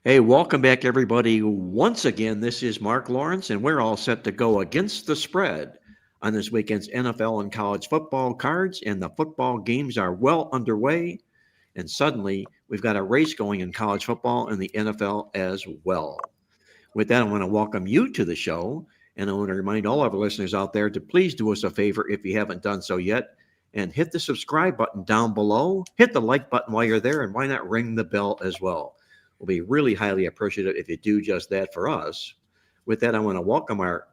Hey, welcome back, everybody. Once again, this is Mark Lawrence, and we're all set to go against the spread on this weekend's NFL and college football cards. And the football games are well underway. And suddenly, we've got a race going in college football and the NFL as well. With that, I want to welcome you to the show. And I want to remind all of our listeners out there to please do us a favor if you haven't done so yet and hit the subscribe button down below. Hit the like button while you're there, and why not ring the bell as well? We'll be really highly appreciative if you do just that for us. With that, I want to welcome our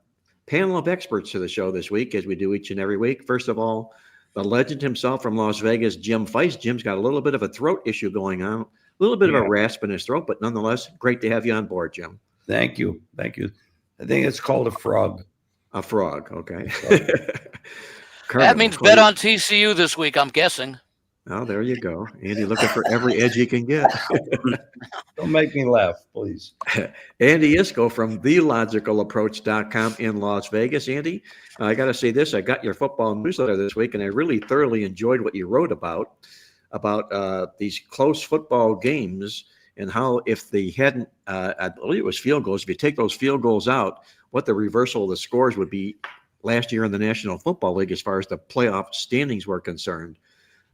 panel of experts to the show this week, as we do each and every week. First of all, the legend himself from Las Vegas, Jim Feist. Jim's got a little bit of a throat issue going on, a little bit of a rasp in his throat, but nonetheless, great to have you on board, Jim. Thank you. Thank you. I think it's called a frog. A frog, okay. That means bet on TCU this week, I'm guessing. Oh, there you go. Andy looking for every edge he can get. Don't make me laugh, please. Andy Iskoe from TheLogicalApproach.com in Las Vegas. Andy, I got to say this. I got your football newsletter this week, and I really thoroughly enjoyed what you wrote about these close football games and how if they hadn't, I believe it was field goals, if you take those field goals out, what the reversal of the scores would be last year in the National Football League as far as the playoff standings were concerned.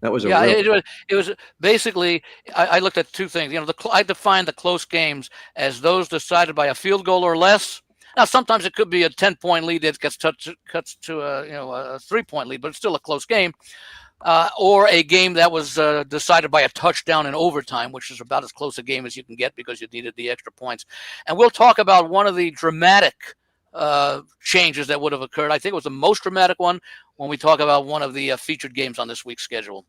That was it was basically. I looked at two things. I defined the close games as those decided by a field goal or less. Now, sometimes it could be a 10-point lead that cuts to a 3-point lead, but it's still a close game. Or a game that was decided by a touchdown in overtime, which is about as close a game as you can get because you needed the extra points. And we'll talk about one of the dramatic changes that would have occurred. I think it was the most dramatic one when we talk about one of the featured games on this week's schedule.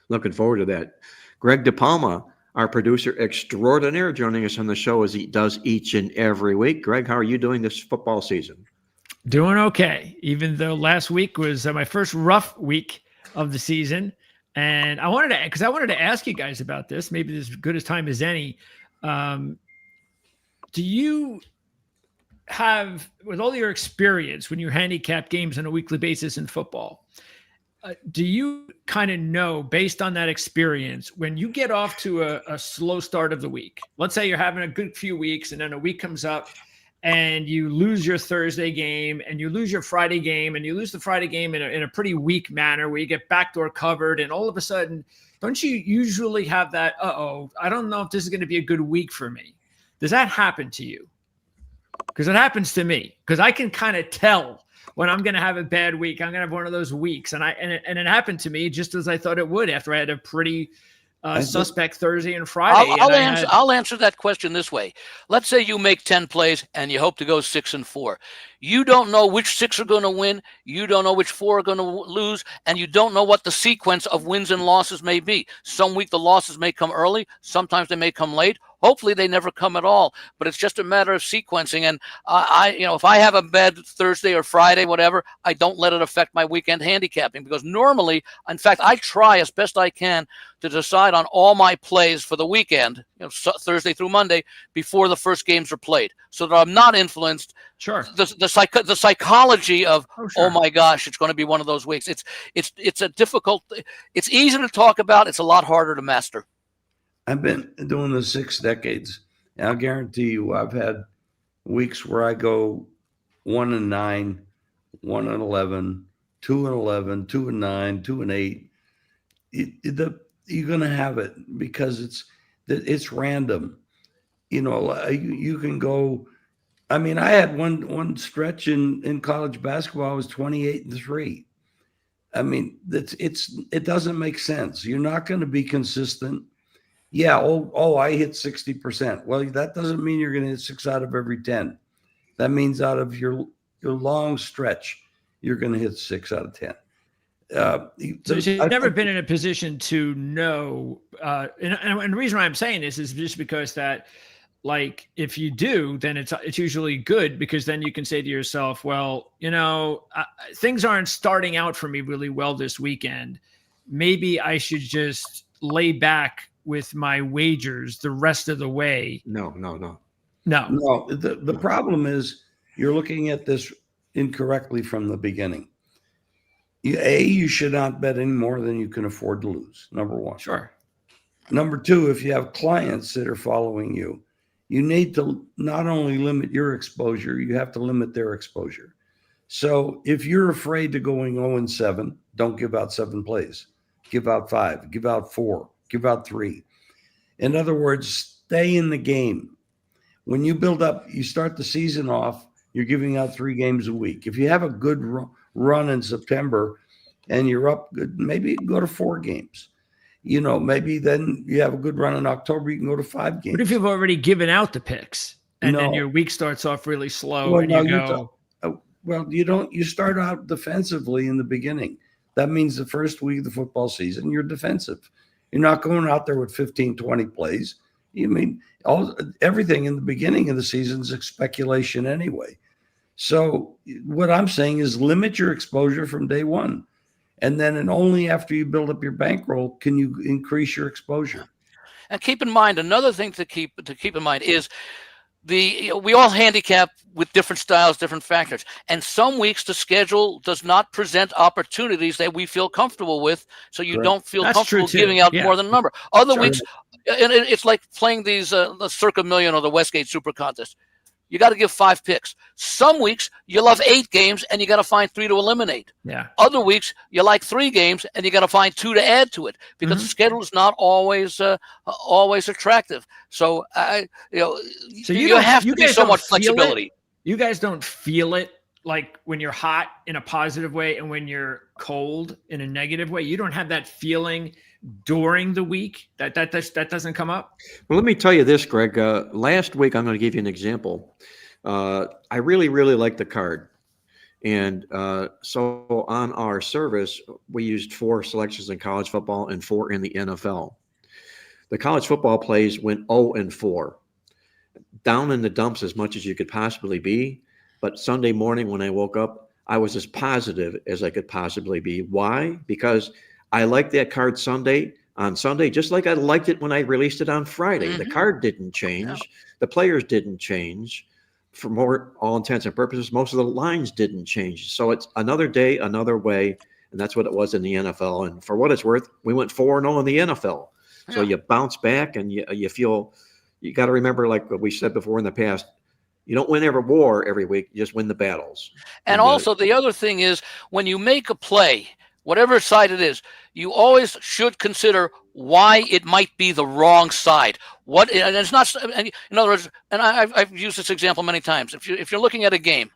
Looking forward to that. Greg DePalma, our producer extraordinaire, joining us on the show as he does each and every week. Greg, how are you doing this football season? Doing okay, even though last week was my first rough week of the season. And I wanted to ask you guys about this, maybe as good as time as any. Do you have, with all your experience when you handicap games on a weekly basis in football, do you kind of know, based on that experience, when you get off to a slow start of the week, let's say you're having a good few weeks and then a week comes up and you lose your Thursday game and you lose your Friday game and you lose the Friday game in a pretty weak manner where you get backdoor covered, and all of a sudden, don't you usually have that, I don't know if this is going to be a good week for me? Does that happen to you? Because it happens to me, because I can kind of tell when I'm going to have a bad week. I'm going to have one of those weeks. And it happened to me just as I thought it would after I had a pretty suspect Thursday and Friday. I'll answer that question this way. Let's say you make 10 plays and you hope to go 6-4. You don't know which 6 are going to win. You don't know which 4 are going to lose. And you don't know what the sequence of wins and losses may be. Some week the losses may come early. Sometimes they may come late. Hopefully they never come at all, but it's just a matter of sequencing. And if I have a bad Thursday or Friday, whatever, I don't let it affect my weekend handicapping, because normally, in fact, I try as best I can to decide on all my plays for the weekend, Thursday through Monday, before the first games are played, so that I'm not influenced. Sure. The psychology of, oh my gosh, it's going to be one of those weeks. It's a difficult. It's easy to talk about. It's a lot harder to master. I've been doing this 6 decades. And I'll guarantee you I've had weeks where I go 1-9, 1-11, 2-11, 2-9, 2-8. You're going to have it because it's random. You can go. I mean, I had one stretch in college basketball. I was 28-3. I mean, it doesn't make sense. You're not going to be consistent. Yeah. I hit 60%. Well, that doesn't mean you're going to hit 6 out of every 10. That means out of your long stretch, you're going to hit 6 out of 10. So you've never been in a position to know. And the reason why I'm saying this is just because that, like, if you do, then it's usually good, because then you can say to yourself, well, things aren't starting out for me really well this weekend. Maybe I should just lay back with my wagers the rest of the way. No. The problem is you're looking at this incorrectly from the beginning. You should not bet any more than you can afford to lose. Number one. Sure. Number two, if you have clients that are following you, you need to not only limit your exposure, you have to limit their exposure. So if you're afraid to going 0-7, don't give out 7 plays. Give out 5, give out 4, give out 3. In other words, stay in the game. When you build up, you start the season off, you're giving out 3 games a week. If you have a good run in September and you're up good, maybe you can go to 4 games. Maybe then you have a good run in October, you can go to 5 games. What if you've already given out the picks and then your week starts off really slow and you go? You start out defensively in the beginning. That means the first week of the football season, you're defensive. You're not going out there with 15, 20 plays. Everything in the beginning of the season is speculation anyway. So what I'm saying is limit your exposure from day one. And then only after you build up your bankroll can you increase your exposure. And keep in mind, another thing to keep in mind is we all handicap with different styles, different factors. And some weeks the schedule does not present opportunities that we feel comfortable with. So you don't feel comfortable giving out more than a number. Other weeks, and it's like playing these the Circa Million or the Westgate Super Contest. You got to give 5 picks. Some weeks you'll have 8 games and you got to find 3 to eliminate. Yeah. Other weeks you like 3 games and you got to find 2 to add to it because the schedule is not always attractive. So you have to be so much flexibility. You guys don't feel it like when you're hot in a positive way and when you're cold in a negative way. You don't have that feeling during the week that doesn't come up. Well, let me tell you this, Greg. Last week, I'm going to give you an example. I really, really like the card. And so on our service, we used 4 selections in college football and 4 in the NFL. The college football plays went 0-4. Down in the dumps as much as you could possibly be. But Sunday morning when I woke up, I was as positive as I could possibly be. Why? Because I liked that card on Sunday, just like I liked it when I released it on Friday. The card didn't change. No. The players didn't change. For all intents and purposes, most of the lines didn't change. So it's another day, another way. And that's what it was in the NFL. And for what it's worth, we went 4-0 in the NFL. So you bounce back and you feel, you got to remember, like what we said before in the past, you don't win every war every week. You just win the battles. And also the other thing is when you make a play, whatever side it is, you always should consider why it might be the wrong side. And it's not. In other words, and I've used this example many times. If you're looking at a game,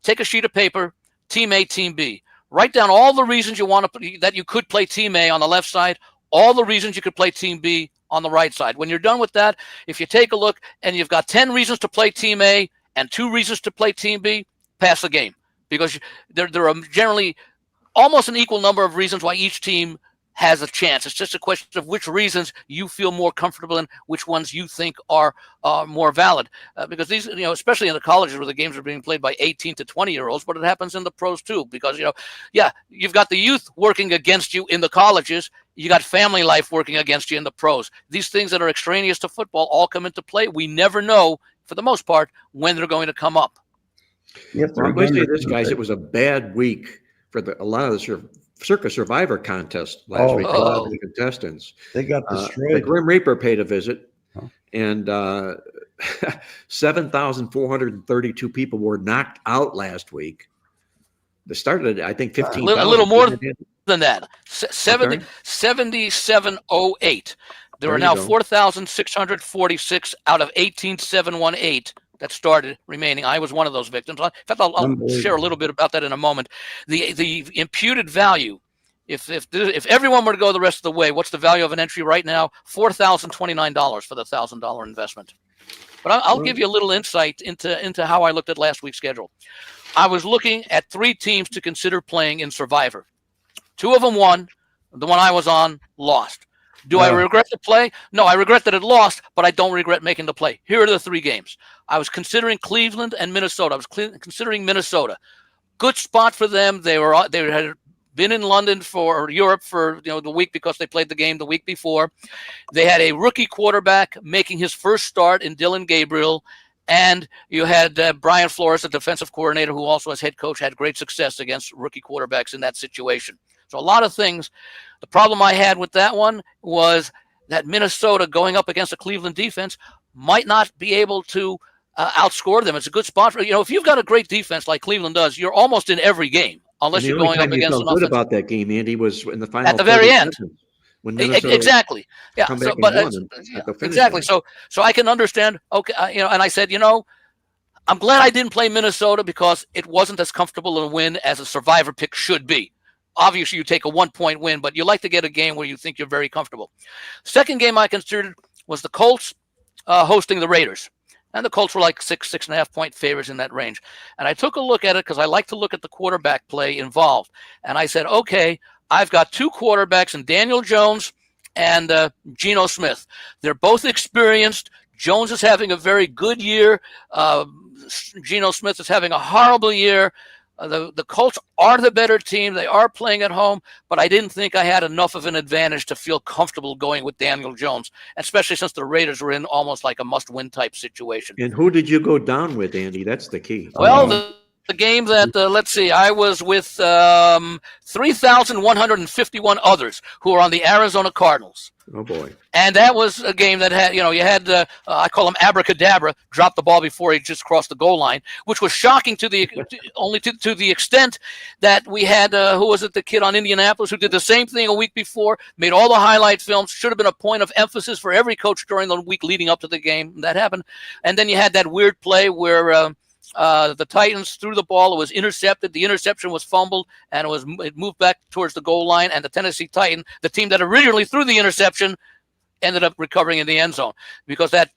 take a sheet of paper, team A, team B. Write down all the reasons that you could play team A on the left side, all the reasons you could play team B on the right side. When you're done with that, if you take a look and you've got 10 reasons to play team A and 2 reasons to play team B, pass the game because there are generally almost an equal number of reasons why each team has a chance. It's just a question of which reasons you feel more comfortable in, which ones you think are more valid. Because these, especially in the colleges where the games are being played by 18 to 20-year-olds, but it happens in the pros too. Because, you've got the youth working against you in the colleges. You got family life working against you in the pros. These things that are extraneous to football all come into play. We never know, for the most part, when they're going to come up. I'm going to say this, guys. It was a bad week for a lot of the Circa Survivor contest last week. A lot of the contestants. They got destroyed. The Grim Reaper paid a visit, and 7,432 people were knocked out last week. They started, I think, 15,000. A little more than that. 7708. There are now 4,646 out of 18,718. That started remaining. I was one of those victims. In fact, I'll share a little bit about that in a moment. The imputed value, if everyone were to go the rest of the way, what's the value of an entry right now? $4,029 for the $1,000 investment. But I'll give you a little insight into how I looked at last week's schedule. I was looking at 3 teams to consider playing in Survivor. 2 of them won. The one I was on lost. Do I regret the play? No, I regret that it lost, but I don't regret making the play. Here are the 3 games. I was considering Cleveland and Minnesota. I was considering Minnesota. Good spot for them. They had been in London for Europe for the week because they played the game the week before. They had a rookie quarterback making his first start in Dylan Gabriel, and you had Brian Flores, the defensive coordinator, who also as head coach had great success against rookie quarterbacks in that situation. So a lot of things. The problem I had with that one was that Minnesota going up against a Cleveland defense might not be able to outscore them. It's a good spot for, if you've got a great defense like Cleveland does, you're almost in every game unless And the you're only going up time you against felt an good offense about that game, Andy, was in the at final the very 30 end. seconds when Minnesota Exactly. Yeah. come So, back but and won at the finish exactly. line. So I can understand. Okay. And I said, I'm glad I didn't play Minnesota because it wasn't as comfortable a win as a survivor pick should be. Obviously, you take a 1-point win, but you like to get a game where you think you're very comfortable. Second game I considered was the Colts hosting the Raiders. And the Colts were like 6.5 point favorites in that range. And I took a look at it because I like to look at the quarterback play involved. And I said, okay, I've got two quarterbacks in Daniel Jones and Geno Smith. They're both experienced. Jones is having a very good year. Geno Smith is having a horrible year. The Colts are the better team. They are playing at home, but I didn't think I had enough of an advantage to feel comfortable going with Daniel Jones, especially since the Raiders were in almost like a must-win type situation. And who did you go down with, Andy? That's the key. Well, the game that, let's see, I was with 3,151 others who are on the Arizona Cardinals. Oh, boy. And that was a game that had, you had, I call him Abracadabra, drop the ball before he just crossed the goal line, which was shocking to the extent that we had, who was it, the kid on Indianapolis who did the same thing a week before, made all the highlight films, should have been a point of emphasis for every coach during the week leading up to the game. That happened. And then you had that weird play where the Titans threw the ball. It was intercepted. The interception was fumbled, and it moved back towards the goal line. And the Tennessee Titan, the team that originally threw the interception, ended up recovering in the end zone because that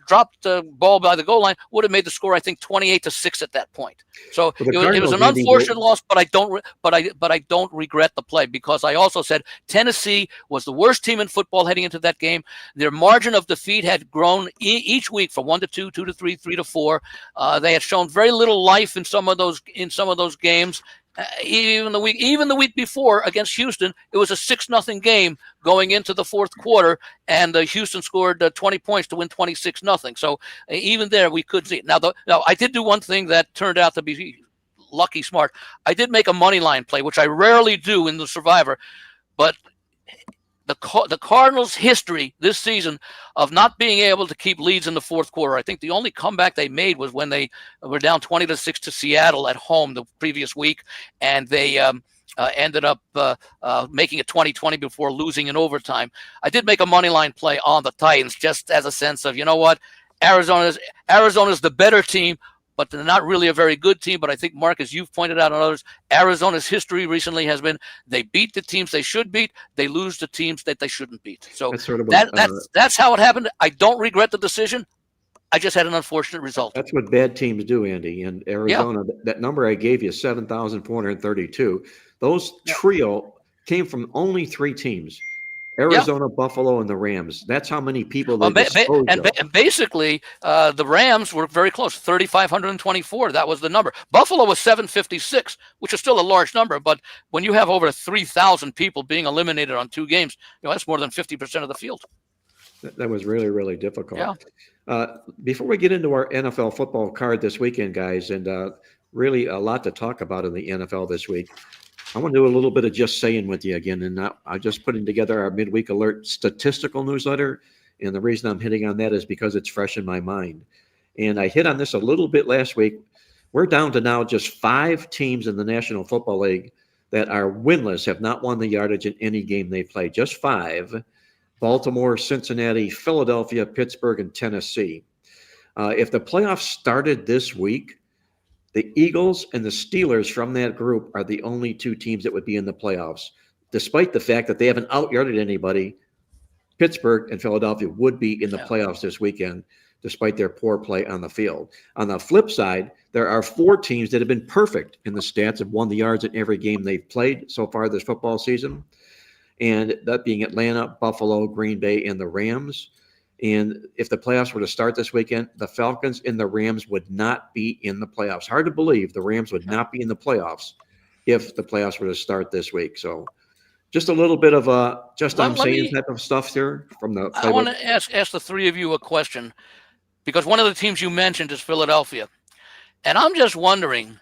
dropped ball by the goal line would have made the score, I think, 28-6 at that point. So it was an unfortunate loss, but I don't regret the play because I also said Tennessee was the worst team in football heading into that game. Their margin of defeat had grown each week from 1-2, 2-3, 3-4. They had shown very little life in some of those games. Even the week before against Houston, it was a 6-0 game going into the fourth quarter, and Houston scored 20 points to win 26-0. So even there, we could see it. Now, I did do one thing that turned out to be lucky smart. I did make a money line play, which I rarely do in the Survivor, but the Cardinals' history this season of not being able to keep leads in the fourth quarter. I think the only comeback they made was when they were down 20-6 to Seattle at home the previous week, and they ended up making it 20-20 before losing in overtime. I did make a money line play on the Titans just as a sense of, Arizona's the better team, but they're not really a very good team. But I think, Mark, as you've pointed out and others, Arizona's history recently has been they beat the teams they should beat, they lose the teams that they shouldn't beat. So that's sort of that's how it happened. I don't regret the decision. I just had an unfortunate result. That's what bad teams do, Andy. And Arizona, that number I gave you, 7,432, those trio came from only three teams. Arizona, Buffalo, and the Rams. That's how many people they disposed of. And basically, the Rams were very close, 3,524. That was the number. Buffalo was 756, which is still a large number. But when you have over 3,000 people being eliminated on two games, that's more than 50% of the field. That was really, really difficult. Yeah. Before we get into our NFL football card this weekend, guys, and really a lot to talk about in the NFL this week, I want to do a little bit of just saying with you again, and I'm just putting together our midweek alert statistical newsletter, and the reason I'm hitting on that is because it's fresh in my mind. And I hit on this a little bit last week. We're down to now just 5 teams in the National Football League that are winless, have not won the yardage in any game they played. Just 5: Baltimore, Cincinnati, Philadelphia, Pittsburgh, and Tennessee. If the playoffs started this week, the Eagles and the Steelers from that group are the only 2 teams that would be in the playoffs. Despite the fact that they haven't out-yarded anybody, Pittsburgh and Philadelphia would be in the playoffs this weekend, despite their poor play on the field. On the flip side, there are 4 teams that have been perfect in the stats, have won the yards in every game they've played so far this football season, and that being Atlanta, Buffalo, Green Bay, and the Rams. And if the playoffs were to start this weekend, the Falcons and the Rams would not be in the playoffs. Hard to believe the Rams would not be in the playoffs if the playoffs were to start this week. So just a little bit of type of stuff here from the playbook. I want to ask the three of you a question, because one of the teams you mentioned is Philadelphia. And I'm just wondering,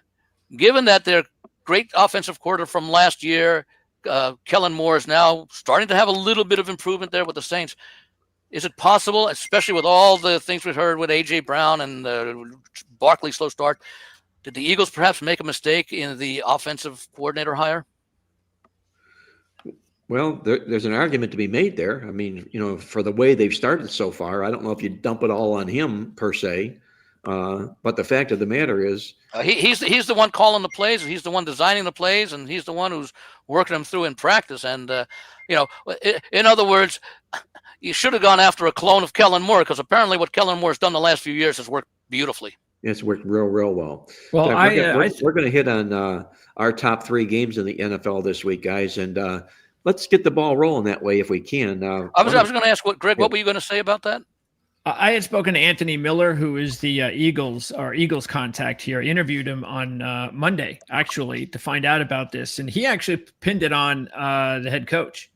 given that their great offensive quarter from last year, Kellen Moore is now starting to have a little bit of improvement there with the Saints. Is it possible, especially with all the things we've heard with A.J. Brown and Barkley slow start, did the Eagles perhaps make a mistake in the offensive coordinator hire? Well, there's an argument to be made there. I mean, for the way they've started so far, I don't know if you dump it all on him per se. But the fact of the matter is, he's the one calling the plays, he's the one designing the plays, and he's the one who's working them through in practice. And in other words, you should have gone after a clone of Kellen Moore, because apparently what Kellen Moore's done the last few years has worked beautifully. it's worked real well. Well, we're going to hit on our top 3 games in the NFL this week, guys, and let's get the ball rolling that way if we can. I was going to ask Greg, what were you going to say about that? I had spoken to Anthony Miller, who is the Eagles contact here. I interviewed him on Monday, actually, to find out about this. And he actually pinned it on the head coach.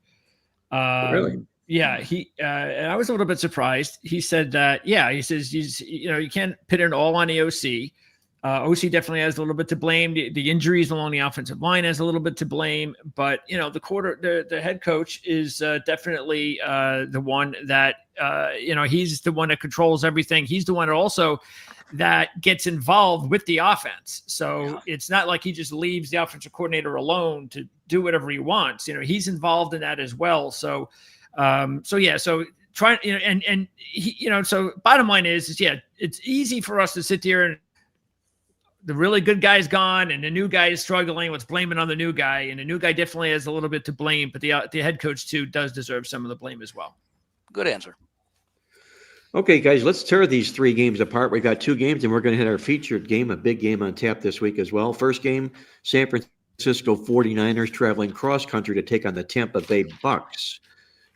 Really? Yeah. And I was a little bit surprised. He said that, he says, you can't pin it all on the OC. OC definitely has a little bit to blame. The injuries along the offensive line has a little bit to blame, but the head coach is definitely the one that he's the one that controls everything. He's the one also that gets involved with the offense. So it's not like he just leaves the offensive coordinator alone to do whatever he wants. He's involved in that as well. So try and he, so bottom line is it's easy for us to sit there and the really good guy's gone and the new guy is struggling. Let's blame it on the new guy. And the new guy definitely has a little bit to blame, but the head coach too does deserve some of the blame as well. Good answer. Okay, guys, let's tear these 3 games apart. We've got 2 games, and we're going to hit our featured game, a big game on tap this week as well. First game, San Francisco 49ers traveling cross-country to take on the Tampa Bay Bucks.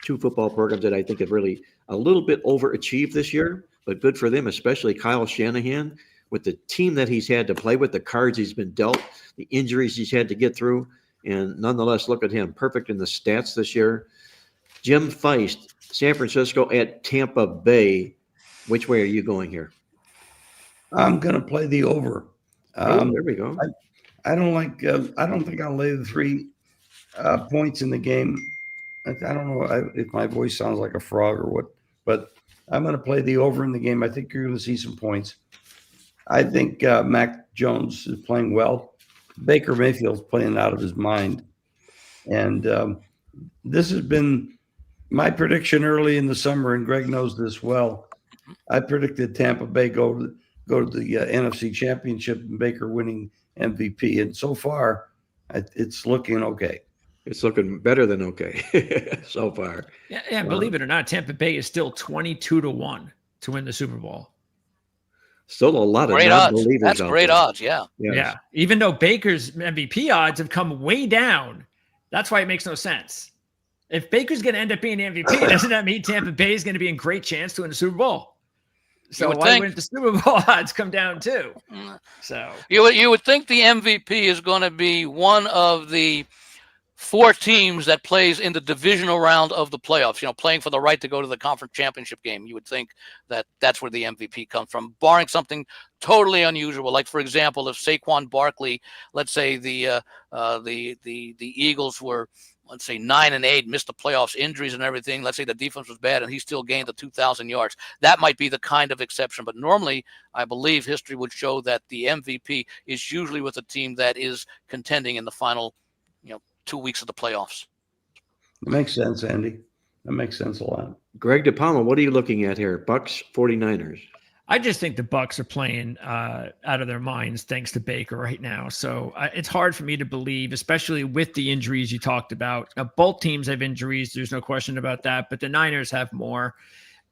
2 football programs that I think have really a little bit overachieved this year, but good for them, especially Kyle Shanahan. With the team that he's had to play with, the cards he's been dealt, the injuries he's had to get through, and nonetheless, look at him, perfect in the stats this year. Jim Feist, San Francisco at Tampa Bay. Which way are you going here? I'm going to play the over. There we go. I don't think I'll lay the 3 points in the game. I don't know if my voice sounds like a frog or what, but I'm going to play the over in the game. I think you're going to see some points. I think Mac Jones is playing well. Baker Mayfield's playing out of his mind. And this has been my prediction early in the summer, and Greg knows this well. I predicted Tampa Bay go to the NFC Championship and Baker winning MVP. And so far, it's looking okay. It's looking better than okay so far. Yeah. Believe it or not, Tampa Bay is still 22-1 to win the Super Bowl. Still a lot of great non-believers. That's out great there. odds, yeah. Yes. Yeah. Even though Baker's MVP odds have come way down, that's why it makes no sense. If Baker's going to end up being the MVP, doesn't that mean Tampa Bay is going to be in great chance to win the Super Bowl? So why wouldn't the Super Bowl odds come down too? So you would think the MVP is going to be one of the 4 teams that plays in the divisional round of the playoffs, playing for the right to go to the conference championship game. You would think that that's where the MVP comes from, barring something totally unusual. Like, for example, if Saquon Barkley, let's say the Eagles were, let's say 9-8, missed the playoffs, injuries and everything. Let's say the defense was bad and he still gained the 2,000 yards. That might be the kind of exception. But normally, I believe history would show that the MVP is usually with a team that is contending in the final, 2 weeks of the playoffs. It makes sense, Andy. That makes sense a lot. Greg DePalma, what are you looking at here? Bucks, 49ers. I just think the Bucks are playing out of their minds thanks to Baker right now. So it's hard for me to believe, especially with the injuries you talked about. Now, both teams have injuries. There's no question about that. But the Niners have more.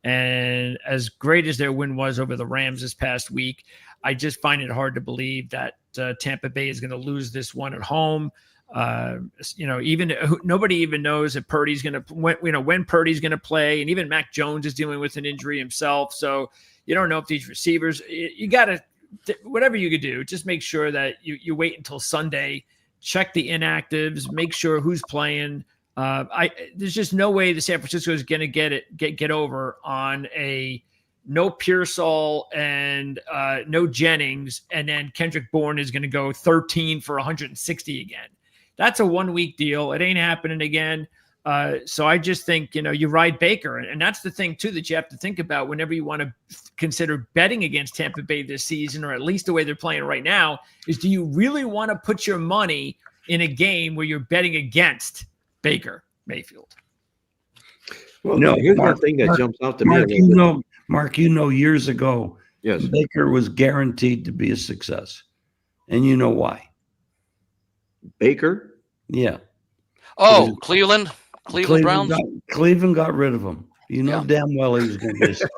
And as great as their win was over the Rams this past week, I just find it hard to believe that Tampa Bay is going to lose this one at home. Even nobody even knows if Purdy's going to, when Purdy's going to play, and even Mac Jones is dealing with an injury himself. So you don't know if these receivers, you got to, whatever you could do, just make sure that you wait until Sunday, check the inactives, make sure who's playing. There's just no way the San Francisco is going to get over on a no Pearsall and no Jennings, and then Kendrick Bourne is going to go 13 for 160 again. That's a 1 week deal. It ain't happening again. So I just think, you ride Baker. And that's the thing, too, that you have to think about whenever you want to consider betting against Tampa Bay this season, or at least the way they're playing right now, is do you really want to put your money in a game where you're betting against Baker Mayfield? Well, No, here's Mark, one thing that jumps out to me. Mark, years ago, Yes. Baker was guaranteed to be a success. And you know why? Baker? Yeah. Oh, Cleveland Browns. Cleveland got rid of him. You know Yeah. damn well he was going to be a star.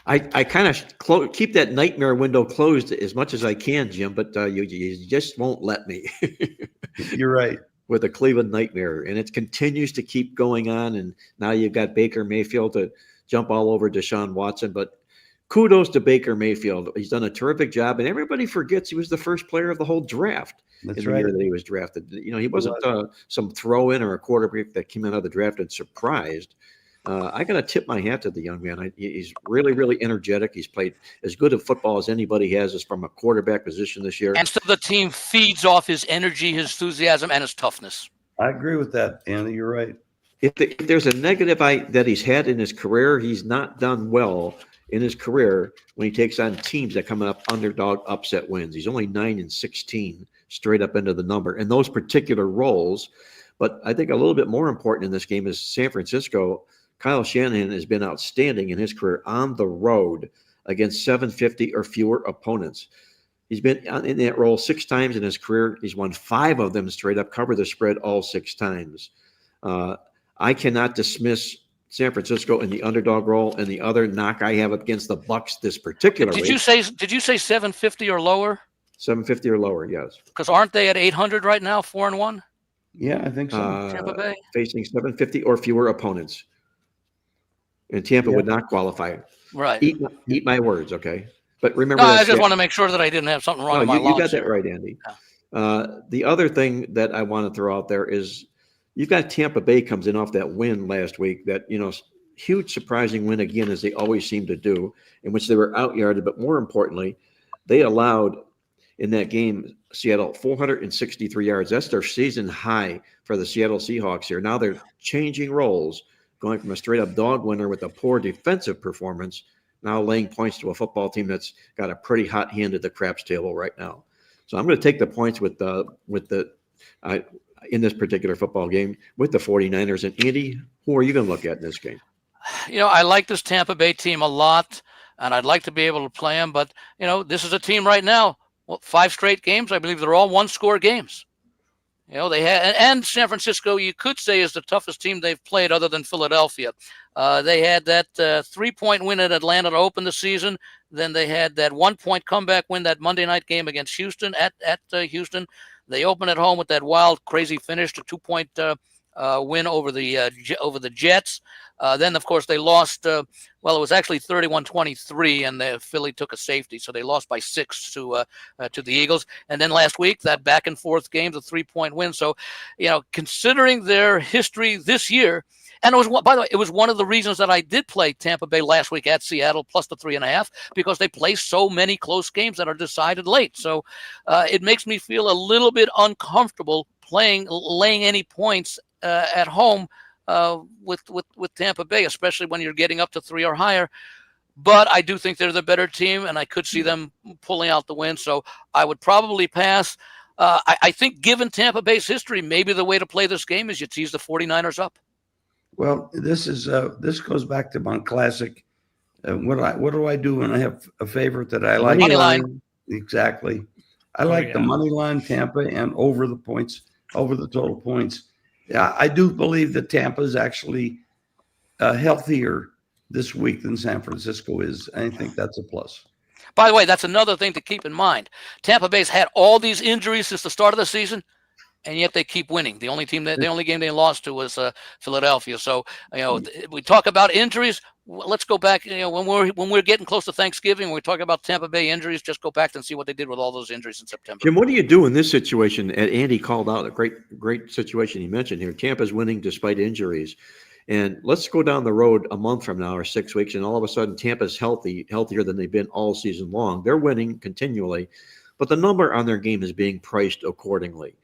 I kind of keep that nightmare window closed as much as I can, Jim, but you just won't let me. You're right. With the Cleveland nightmare, and it continues to keep going on. And now you've got Baker Mayfield to jump all over Deshaun Watson. But kudos to Baker Mayfield. He's done a terrific job, and everybody forgets he was the first player of the whole draft That's in the right. year that he was drafted. He wasn't some throw-in or a quarterback that came out of the draft and surprised. I got to tip my hat to the young man. He's really, really energetic. He's played as good a football as anybody has from a quarterback position this year. And so the team feeds off his energy, his enthusiasm, and his toughness. I agree with that, Andy. You're right. If there's a negative that he's had in his career, he's not done well in his career when he takes on teams that come up underdog upset wins. He's only 9-16 straight up into the number in those particular roles. But I think a little bit more important in this game is San Francisco. Kyle Shanahan has been outstanding in his career on the road against 750 or fewer opponents. He's been in that role 6 times in his career. He's won 5 of them straight up, covered the spread all 6 times. I cannot dismiss San Francisco in the underdog role, and the other knock I have against the Bucs this particular Did week. you say 750 or lower? 750 or lower, yes. Because aren't they at 800 right now, 4-1? Yeah, I think so. Tampa Bay facing 750 or fewer opponents. And Tampa would not qualify. Right. Eat my words, okay? But remember, No, I just want to make sure that I didn't have something wrong with my you got logs that here. right, Andy. Yeah. The other thing that I want to throw out there is you've got Tampa Bay comes in off that win last week, that, huge surprising win again, as they always seem to do, in which they were out-yarded. But more importantly, they allowed in that game Seattle 463 yards. That's their season high for the Seattle Seahawks here. Now they're changing roles, going from a straight-up dog winner with a poor defensive performance, now laying points to a football team that's got a pretty hot hand at the craps table right now. So I'm going to take the points with the in this particular football game with the 49ers. And Andy, who are you going to look at in this game? I like this Tampa Bay team a lot, and I'd like to be able to play them. But, this is a team right now, 5 straight games. I believe they're all 1-score games. They had, and San Francisco, you could say, is the toughest team they've played other than Philadelphia. They had that 3-point win at Atlanta to open the season. Then they had that 1-point comeback win, that Monday night game against Houston at Houston. They opened at home with that wild, crazy finish, the 2-point win over the Jets. Then, of course, they lost. It was actually 31-23, and Philly took a safety, so they lost by 6 to the Eagles. And then last week, that back and forth game, the 3-point win. So, considering their history this year, and by the way, it was one of the reasons that I did play Tampa Bay last week at Seattle plus the 3.5, because they play so many close games that are decided late. So it makes me feel a little bit uncomfortable laying any points at home with Tampa Bay, especially when you're getting up to 3 or higher. But I do think they're the better team, and I could see them pulling out the win. So I would probably pass. I think, given Tampa Bay's history, maybe the way to play this game is you tease the 49ers up. Well, this goes back to my classic. What do I do when I have a favorite that I like? Money line. Exactly. I like the money line, Tampa, and over the points, over the total points. Yeah, I do believe that Tampa is actually healthier this week than San Francisco is. I think that's a plus. By the way, that's another thing to keep in mind. Tampa Bay's had all these injuries since the start of the season, and yet they keep winning. The only game they lost to was Philadelphia. So, we talk about injuries. Let's go back. When we're getting close to Thanksgiving, when we talk about Tampa Bay injuries, just go back and see what they did with all those injuries in September. Jim, what do you do in this situation? And Andy called out a great situation he mentioned here. Tampa's winning despite injuries. And let's go down the road a month from now or 6 weeks, and all of a sudden Tampa's healthier than they've been all season long. They're winning continually, but the number on their game is being priced accordingly.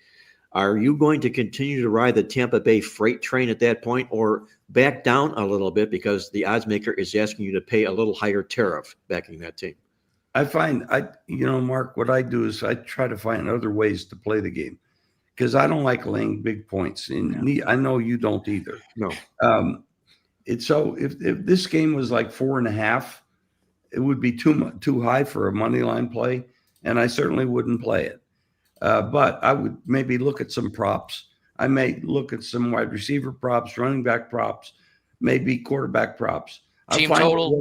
Are you going to continue to ride the Tampa Bay freight train at that point, or back down a little bit because the odds maker is asking you to pay a little higher tariff backing that team? I find Mark, what I do is I try to find other ways to play the game because I don't like laying big points. And I know you don't either. No. So if this game was like 4.5, it would be too high for a money line play, and I certainly wouldn't play it. But I would maybe look at some props. I may look at some wide receiver props, running back props, maybe quarterback props. Team total.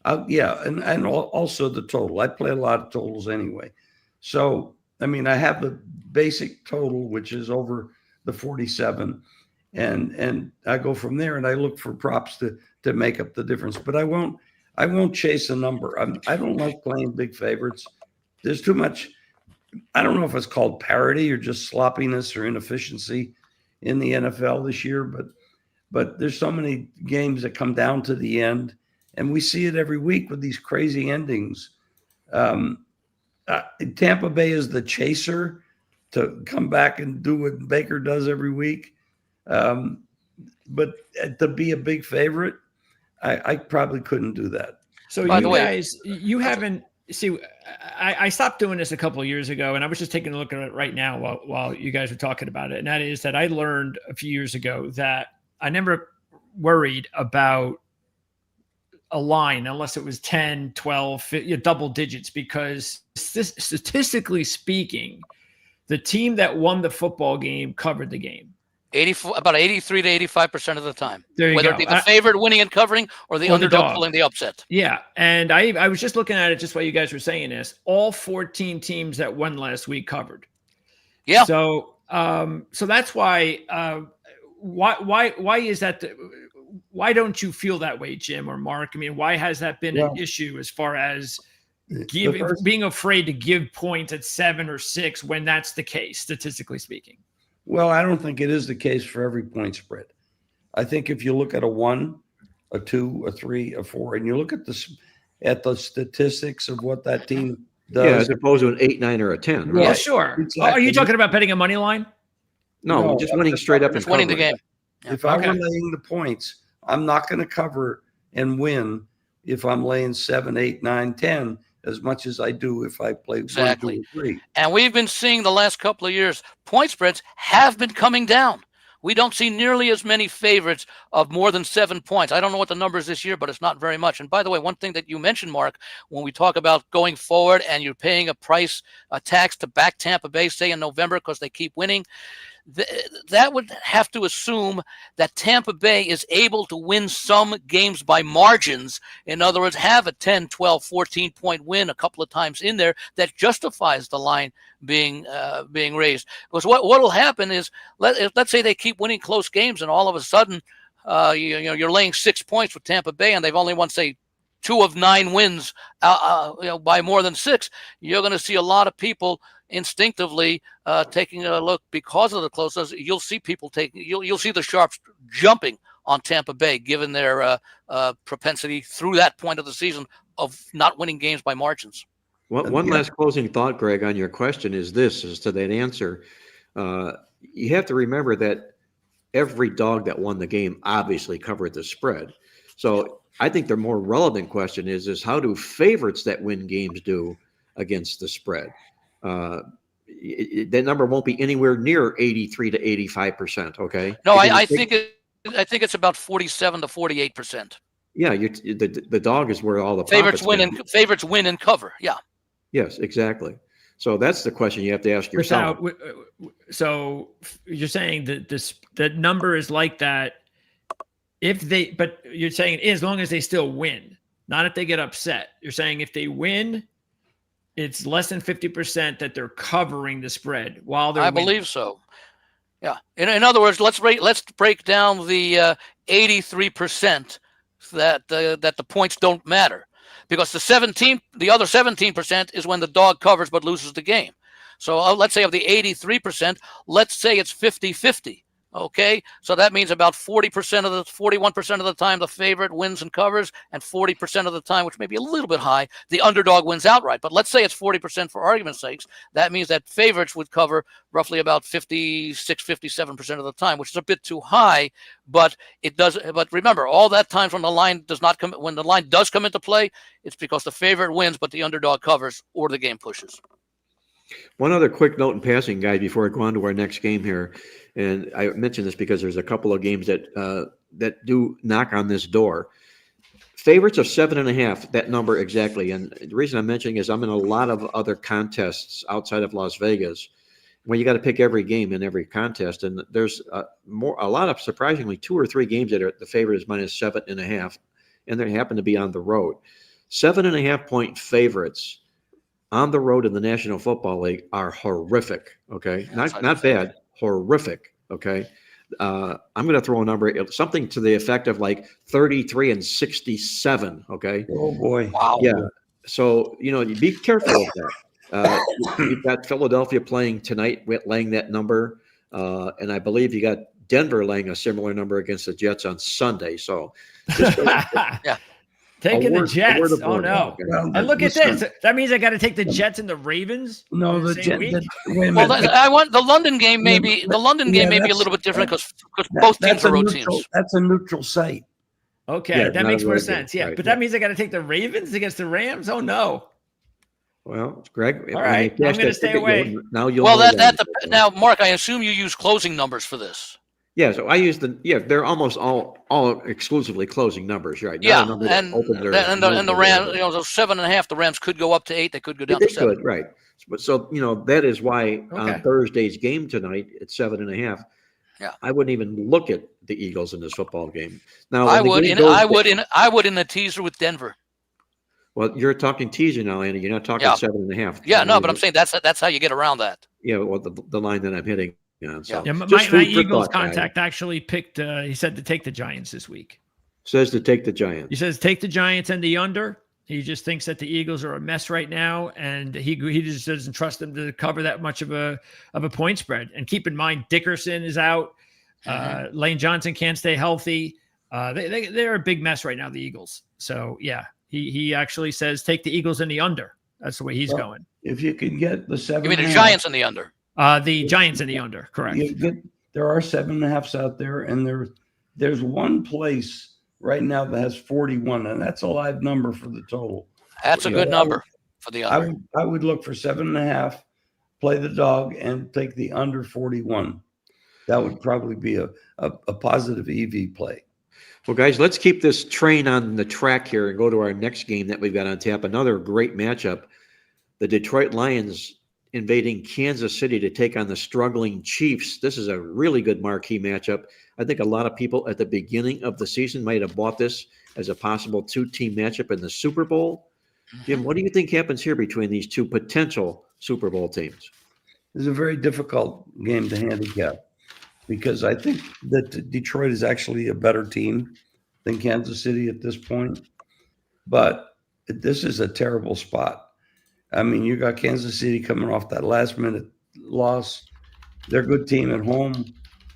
And also the total. I play a lot of totals anyway. So, I mean, I have the basic total, which is over the 47, and I go from there and I look for props to make up the difference. But I won't chase a number. I don't like playing big favorites. There's too much. I don't know if it's called parity or just sloppiness or inefficiency in the NFL this year, but there's so many games that come down to the end, and we see it every week with these crazy endings. Tampa Bay is the chaser to come back and do what Baker does every week. But to be a big favorite, I probably couldn't do that. So By you the way, guys, you haven't see. I stopped doing this a couple of years ago, and I was just taking a look at it right now while you guys were talking about it. And that is that I learned a few years ago that I never worried about a line unless it was 10, 12, double digits, because statistically speaking, the team that won the football game covered the game. About 83 to 85% of the time, There whether you it be go. the favorite winning and covering or the Or the underdog dog. pulling the upset. Yeah. And I was just looking at it just while you guys were saying this. All 14 teams that won last week covered. Yeah. So so that's why why is that why don't you feel that way, Jim or Mark? I mean, why has that been an issue as far as being afraid to give points at 7 or 6 when that's the case, statistically speaking? Well, I don't think it is the case for every point spread. I think if you look at a 1, a 2, a 3, a 4, and you look at the statistics of what that team does. Yeah, as opposed to an 8, 9, or a 10. Right? Yeah, sure. Exactly. Are you talking about betting a money line? No, just winning straight up and Just winning the covering. game. If I Okay. were laying the points, I'm not going to cover and win if I'm laying 7, 8, 9, 10 as much as I do if I play Exactly. 1, 2, or 3. And we've been seeing the last couple of years, point spreads have been coming down. We don't see nearly as many favorites of more than 7 points. I don't know what the number is this year, but it's not very much. And by the way, one thing that you mentioned, Mark, when we talk about going forward and you're paying a tax to back Tampa Bay, say in November, because they keep winning, that would have to assume that Tampa Bay is able to win some games by margins. In other words, have a 10, 12, 14-point win a couple of times in there that justifies the line being raised. Because what will happen is, let's say they keep winning close games, and all of a sudden, you're laying 6 points with Tampa Bay, and they've only won, say, 2 of 9 wins by more than 6. You're going to see a lot of people instinctively taking a look because of the closeness. You'll see people you'll see the sharps jumping on Tampa Bay, given their propensity through that point of the season of not winning games by margins. One last closing thought, Greg, on your question is to that answer. You have to remember that every dog that won the game obviously covered the spread. So I think the more relevant question is how do favorites that win games do against the spread? That number won't be anywhere near 83 to 85%. Okay. No, I think it's about 47 to 48%. Yeah, the dog is where all the Favorites win and cover. Yeah. Yes, exactly. So that's the question you have to ask yourself. So you're saying that that number is like that but you're saying as long as they still win, not if they get upset. You're saying if they win, it's less than 50% that they're covering the spread while they're winning. Believe so. Yeah. In other words, let's break down the 83% that the points don't matter, because the other 17% is when the dog covers but loses the game. So let's say of the 83%, let's say it's 50-50. Okay, so that means about 41% of the time the favorite wins and covers, and 40% of the time, which may be a little bit high, the underdog wins outright. But let's say it's 40% for argument's sakes. That means that favorites would cover roughly about 56, 57% of the time, which is a bit too high. But it does. But remember, all that time when the line does not come, when the line does come into play, it's because the favorite wins, but the underdog covers or the game pushes. One other quick note in passing, guys, before I go on to our next game here, and I mention this because there's a couple of games that do knock on this door. Favorites of 7.5, that number exactly. And the reason I'm mentioning is I'm in a lot of other contests outside of Las Vegas where you got to pick every game in every contest, and there's a lot of surprisingly 2 or 3 games that are the favorite is minus 7.5, and they happen to be on the road. 7.5 point favorites on the road in the National Football League are horrific. Okay, not bad, horrific. Okay, I'm going to throw a number, something to the effect of like 33-67. Okay. Oh boy. Wow. Yeah. So you be careful of that. You've got Philadelphia playing tonight, laying that number, and I believe you got Denver laying a similar number against the Jets on Sunday. So, Yeah. Taking the Jets. Oh no! Okay. Well, And look at listen, this. That means I got to take the Jets and the Ravens. No, in the same Jet. week? Wait a Well, minute. I want the London game. Maybe the London game may be a that's- little bit different because both teams That's are a road neutral. teams. That's a neutral site. Okay, Yeah, that not makes a more road game, sense. Yeah, right, but yeah. that means I got to take the Ravens against the Rams. Oh no! Well, Greg, All right, I'm going to stay away. Now you'll Well, know now, Mark, I assume you use closing numbers for this. Yeah, so I use they're almost all exclusively closing numbers, right? Not Yeah, a number that and opened their- the Rams, those 7.5, the Rams could go up to 8. They could go down They to 7. could, right? But so that is why Okay. on Thursday's game tonight at 7.5. Yeah. I wouldn't even look at the Eagles in this football game. Now, I when the would, game goes- I would in the teaser with Denver. Well, you're talking teaser now, Andy. You're not talking Yeah. 7.5. Yeah, no, but I'm saying that's how you get around that. Yeah, well, the line that I'm hitting on. So Yeah, my just food for Eagles thought, guys. contact actually picked. He said to take the Giants this week. Says to take the Giants. He says take the Giants and the under. He just thinks that the Eagles are a mess right now, and he just doesn't trust them to cover that much of a point spread. And keep in mind, Dickerson is out. Lane Johnson can't stay healthy. They're a big mess right now, the Eagles. So yeah, he actually says take the Eagles and the under. That's the way he's going. If you can get the 7. You mean the Giants in the under? The Giants and the under, correct? There are 7.5s out there, and there's one place right now that has 41, and that's a live number for the total. That's a good number for the under. I would look for 7.5, play the dog, and take the under 41. That would probably be a positive EV play. Well, guys, let's keep this train on the track here and go to our next game that we've got on tap. Another great matchup. The Detroit Lions invading Kansas City to take on the struggling Chiefs. This is a really good marquee matchup. I think a lot of people at the beginning of the season might have bought this as a possible 2-team matchup in the Super Bowl. Jim, what do you think happens here between these two potential Super Bowl teams? It's a very difficult game to handicap because I think that Detroit is actually a better team than Kansas City at this point. But this is a terrible spot. I mean, you got Kansas City coming off that last-minute loss. They're a good team at home.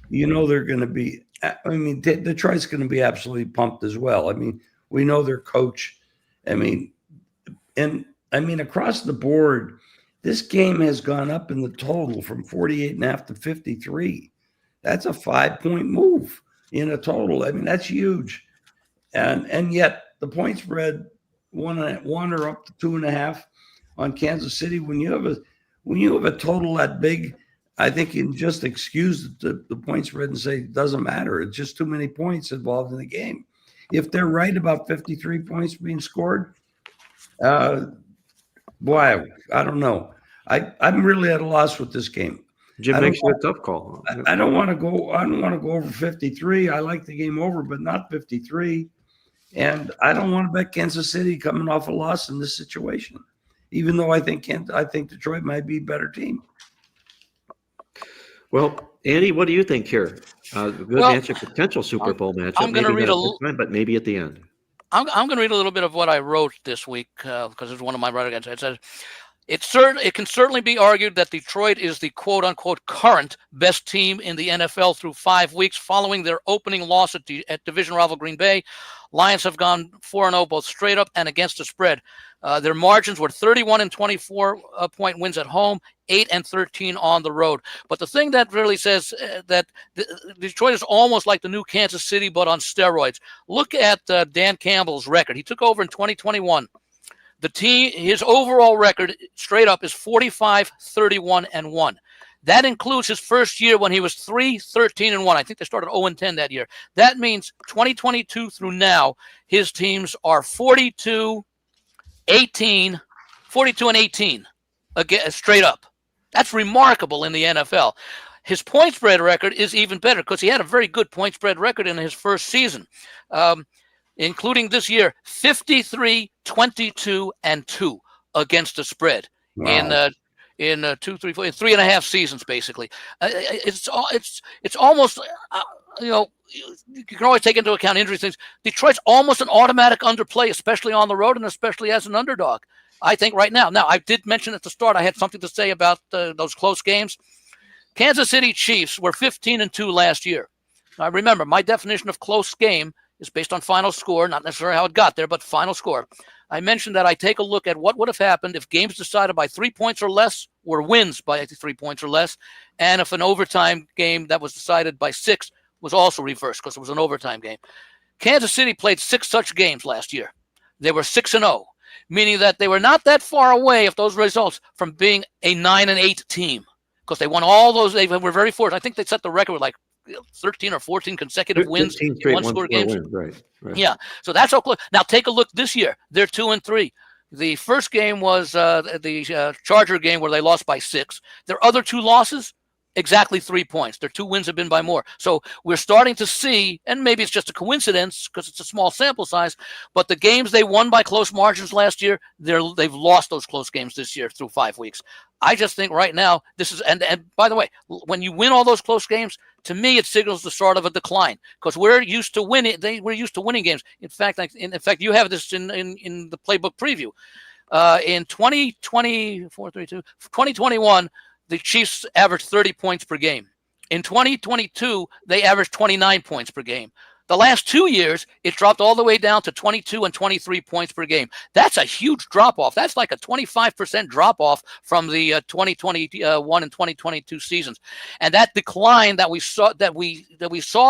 They're going to be – I mean, Detroit's going to be absolutely pumped as well. I mean, we know their coach. Across the board, this game has gone up in the total from 48.5 to 53. That's a 5-point move in a total. I mean, that's huge. And yet the point spread one or up to 2.5 on Kansas City. When you have a total that big, I think you can just excuse the point spread and say it doesn't matter. It's just too many points involved in the game. If they're right about 53 points being scored, boy, I don't know. I'm really at a loss with this game. Jim makes it a tough call. I don't want to go over 53. I like the game over, but not 53. And I don't want to bet Kansas City coming off a loss in this situation, even though I think Detroit might be a better team. Well, Andy, what do you think here? Good matchup, potential Super Bowl matchup. I'm going to read but maybe at the end. I'm going to read a little bit of what I wrote this week because it's one of my writings. It says, It can certainly be argued that Detroit is the quote-unquote current best team in the NFL through 5 weeks following their opening loss at division rival Green Bay. Lions have gone 4-0 both straight up and against the spread. Their margins were 31 and 24 point wins at home, 8 and 13 on the road. But the thing that really says that Detroit is almost like the new Kansas City, but on steroids. Look at Dan Campbell's record. He took over in 2021. The team, his overall record straight up is 45-31-1. That includes his first year when he was 3-13-1. I think they started 0-10 that year. That means 2022 through now, his teams are 42-18, 42-18 again, straight up. That's remarkable in the NFL. His point spread record is even better because he had a very good point spread record in his first season. Including this year, 53-22-2 against the spread. Wow. In 3.5 seasons, basically. It's almost you can always take into account injury things. Detroit's almost an automatic underplay, especially on the road and especially as an underdog. I think right now. Now, I did mention at the start I had something to say about those close games. Kansas City Chiefs were 15-2 last year. Now, remember, my definition of close game is based on final score, not necessarily how it got there, but final score. I mentioned that I take a look at what would have happened if games decided by 3 points or less or wins by 3 points or less, and if an overtime game that was decided by 6 was also reversed because it was an overtime game. Kansas City played 6 such games last year. They were 6-0, meaning that they were not that far away of those results from being a 9-8 team because they won all those. They were very fortunate. I think they set the record with like 13 or 14 consecutive wins in one-score games. Right. Yeah, so that's how close. Now take a look this year. They're 2-3. The first game was the Charger game where they lost by 6. Their other 2 losses, exactly 3 points. Their 2 wins have been by more. So we're starting to see, and maybe it's just a coincidence because it's a small sample size, but the games they won by close margins last year, they've lost those close games this year through 5 weeks. I just think right now this is, and by the way, when you win all those close games, to me it signals the start of a decline because we're used to winning. We're used to winning games. In fact, you have this in the playbook preview. In 2021, the Chiefs averaged 30 points per game. In 2022, they averaged 29 points per game. The last 2 years, it dropped all the way down to 22 and 23 points per game. That's a huge drop-off. That's like a 25% drop-off from the 2021 and 2022 seasons. And that decline that we saw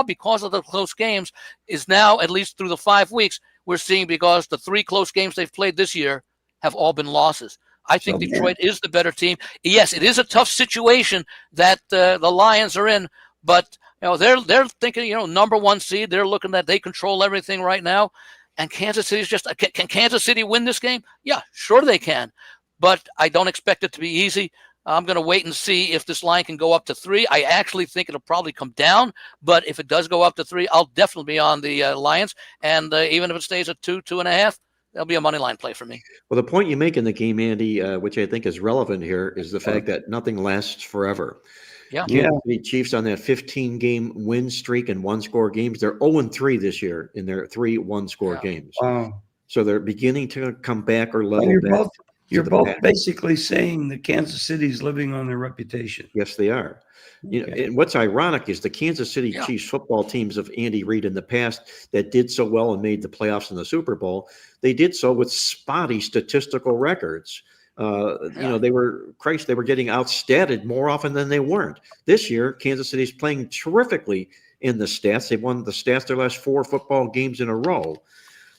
because of the close games is now, at least through the 5 weeks, we're seeing because the 3 close games they've played this year have all been losses. I think Detroit is the better team. Yes, it is a tough situation that the Lions are in, but they're thinking, number 1 seed. They're looking that they control everything right now. And Kansas City's just, can Kansas City win this game? Yeah, sure they can. But I don't expect it to be easy. I'm going to wait and see if this line can go up to 3. I actually think it'll probably come down. But if it does go up to 3, I'll definitely be on the Lions. And even if it stays at 2, 2.5, that'll be a money line play for me. Well, the point you make in the game, Andy, which I think is relevant here, is the fact that nothing lasts forever. Yeah. The Chiefs on that 15-game win streak and one-score games, they're 0-3 this year in their 3 one-score games. Wow. So they're beginning to come back or level back. You're both basically saying that Kansas City's living on their reputation. Yes, they are. Okay. And what's ironic is the Kansas City Chiefs football teams of Andy Reid in the past that did so well and made the playoffs in the Super Bowl, they did so with spotty statistical records. They were getting outstatted more often than they weren't. This year, Kansas City's playing terrifically in the stats. They've won the stats their last 4 football games in a row.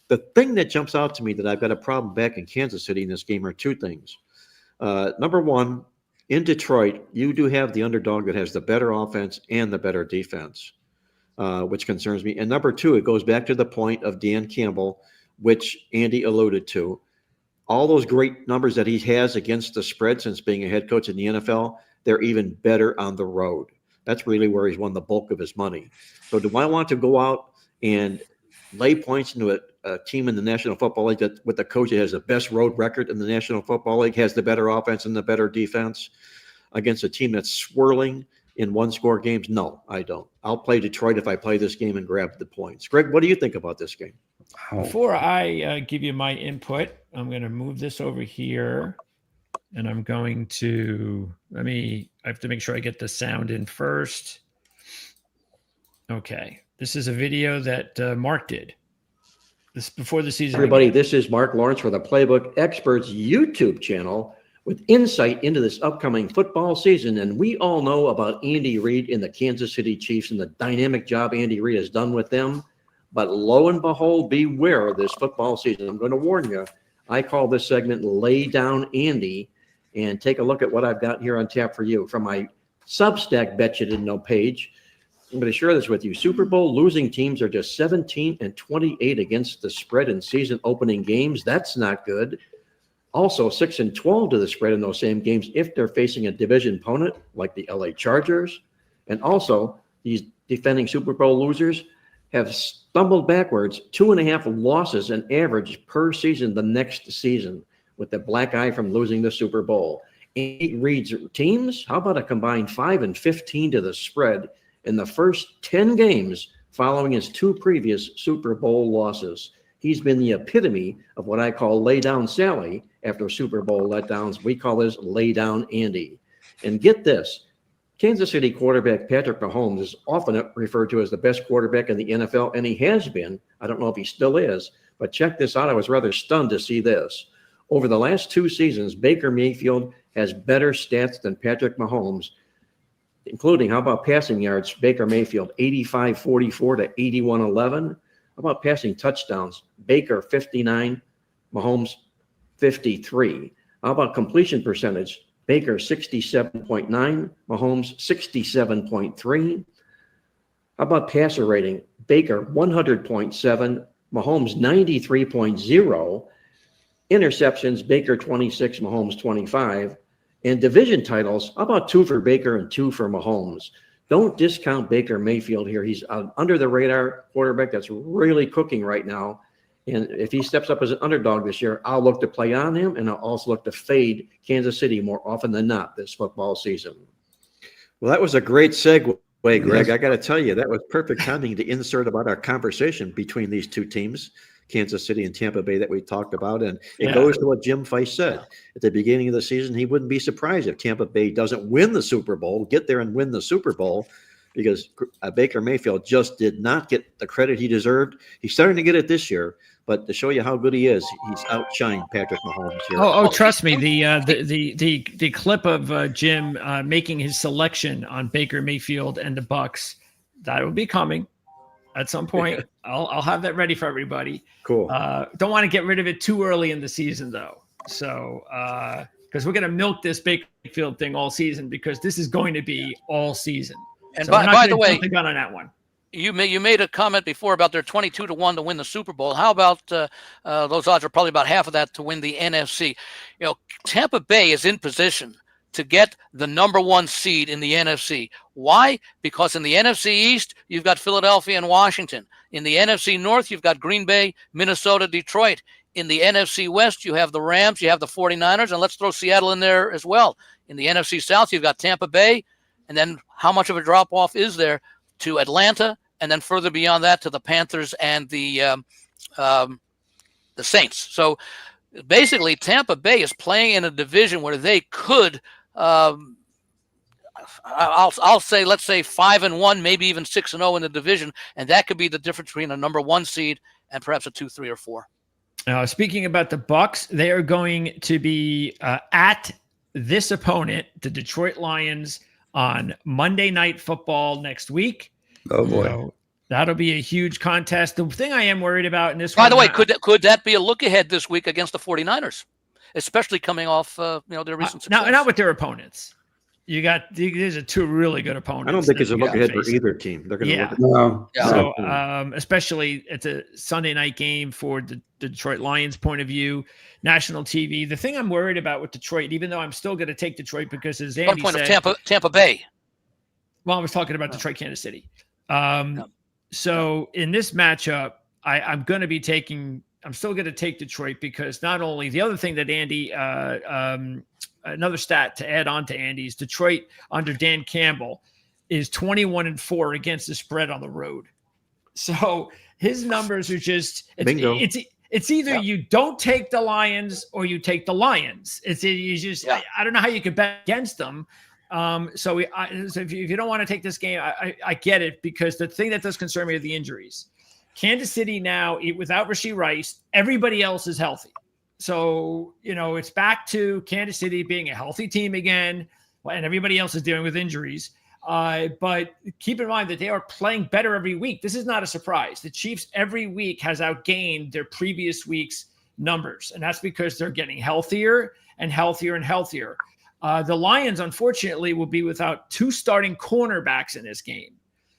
The thing that jumps out to me that I've got a problem back in Kansas City in this game are 2 things. Number 1, in Detroit, you do have the underdog that has the better offense and the better defense, which concerns me. And number 2, it goes back to the point of Dan Campbell, which Andy alluded to. All those great numbers that he has against the spread since being a head coach in the NFL, they're even better on the road. That's really where he's won the bulk of his money. So do I want to go out and lay points into a team in the National Football League that with the coach that has the best road record in the National Football League, has the better offense and the better defense against a team that's swirling in one-score games? No, I don't. I'll play Detroit if I play this game and grab the points. Greg, what do you think about this game? Before I give you my input, I'm going to move this over here. And I'm going to, I have to make sure I get the sound in first. Okay. This is a video that Mark did. This before the season. Everybody, this is Mark Lawrence for the Playbook Experts YouTube channel with insight into this upcoming football season. And we all know about Andy Reid and the Kansas City Chiefs and the dynamic job Andy Reid has done with them. But lo and behold, beware this football season. I'm going to warn you. I call this segment Lay Down Andy. And take a look at what I've got here on tap for you. From my Substack Bet You Didn't Know page, I'm going to share this with you. Super Bowl losing teams are just 17-28 against the spread in season opening games. That's not good. Also 6-12 to the spread in those same games if they're facing a division opponent like the LA Chargers. And also these defending Super Bowl losers have stumbled backwards 2.5 losses an average per season the next season, with the black eye from losing the Super Bowl. Andy Reid's teams, how about a combined 5-15 to the spread in the first 10 games following his 2 previous Super Bowl losses? He's been the epitome of what I call lay down Sally after Super Bowl letdowns. We call this lay down Andy. And get this, Kansas City quarterback Patrick Mahomes is often referred to as the best quarterback in the NFL, and he has been. I don't know if he still is, but check this out. I was rather stunned to see this. Over the last 2 seasons, Baker Mayfield has better stats than Patrick Mahomes, including, how about passing yards? Baker Mayfield, 85-44 to 81-11. How about passing touchdowns? Baker, 59, Mahomes, 53. How about completion percentage? Baker, 67.9, Mahomes, 67.3. How about passer rating? Baker, 100.7, Mahomes, 93.0. Interceptions, Baker 26, Mahomes 25. And division titles, how about 2 for Baker and 2 for Mahomes? Don't discount Baker Mayfield here. He's an under-the-radar quarterback that's really cooking right now. And if he steps up as an underdog this year, I'll look to play on him, and I'll also look to fade Kansas City more often than not this football season. Well, that was a great segue, Greg. Yes. I got to tell you, that was perfect timing to insert about our conversation between these 2 teams, Kansas City and Tampa Bay, that we talked about. And it goes to what Jim Feist said. At the beginning of the season, he wouldn't be surprised if Tampa Bay doesn't win the Super Bowl, get there and win the Super Bowl, because Baker Mayfield just did not get the credit he deserved. He's starting to get it this year, but to show you how good he is, he's outshined Patrick Mahomes here. Oh, trust me, the clip of Jim making his selection on Baker Mayfield and the Bucs, that will be coming at some point. I'll have that ready for everybody. Cool. Don't want to get rid of it too early in the season, though. So, because we're going to milk this Baker Mayfield thing all season, because this is going to be all season. And so by the way, the gun on that one. You made a comment before about their 22-1 to win the Super Bowl. How about those odds are probably about half of that to win the NFC? You know, Tampa Bay is in position to get the number 1 seed in the NFC. Why? Because in the NFC East, you've got Philadelphia and Washington. In the NFC North, you've got Green Bay, Minnesota, Detroit. In the NFC West, you have the Rams, you have the 49ers, and let's throw Seattle in there as well. In the NFC South, you've got Tampa Bay, and then how much of a drop-off is there to Atlanta, and then further beyond that to the Panthers and the Saints? So basically, Tampa Bay is playing in a division where they could, I'll say, let's say 5-1, maybe even 6-0 in the division, and that could be the difference between a number 1 seed and perhaps a 2, 3, or 4. Speaking about the Bucs, they are going to be at this opponent, the Detroit Lions, on Monday Night Football next week. Oh boy. So that'll be a huge contest. The thing I am worried about in this By the way, could that be a look ahead this week against the 49ers, especially coming off their recent success? Not with their opponents. These are 2 really good opponents. I don't think it's a look ahead for either team. They're going to look at No. So especially it's a Sunday night game for the Detroit Lions point of view, national TV. The thing I'm worried about with Detroit, even though I'm still going to take Detroit because, as Andy said, of Tampa Bay. Well, I was talking about Detroit, Kansas City. So in this matchup, I'm going to be taking. I'm still going to take Detroit because not only the other thing that Andy, another stat to add on to Andy's, Detroit under Dan Campbell is 21-4 against the spread on the road. So his numbers are just bingo. It's either you don't take the Lions or you take the Lions. You just I don't know how you could bet against them. So if you don't want to take this game, I get it, because the thing that does concern me are the injuries. Kansas City now, without Rashee Rice, everybody else is healthy. So, it's back to Kansas City being a healthy team again, and everybody else is dealing with injuries. But keep in mind that they are playing better every week. This is not a surprise. The Chiefs every week has outgained their previous week's numbers, and that's because they're getting healthier and healthier and healthier. The Lions, unfortunately, will be without 2 starting cornerbacks in this game.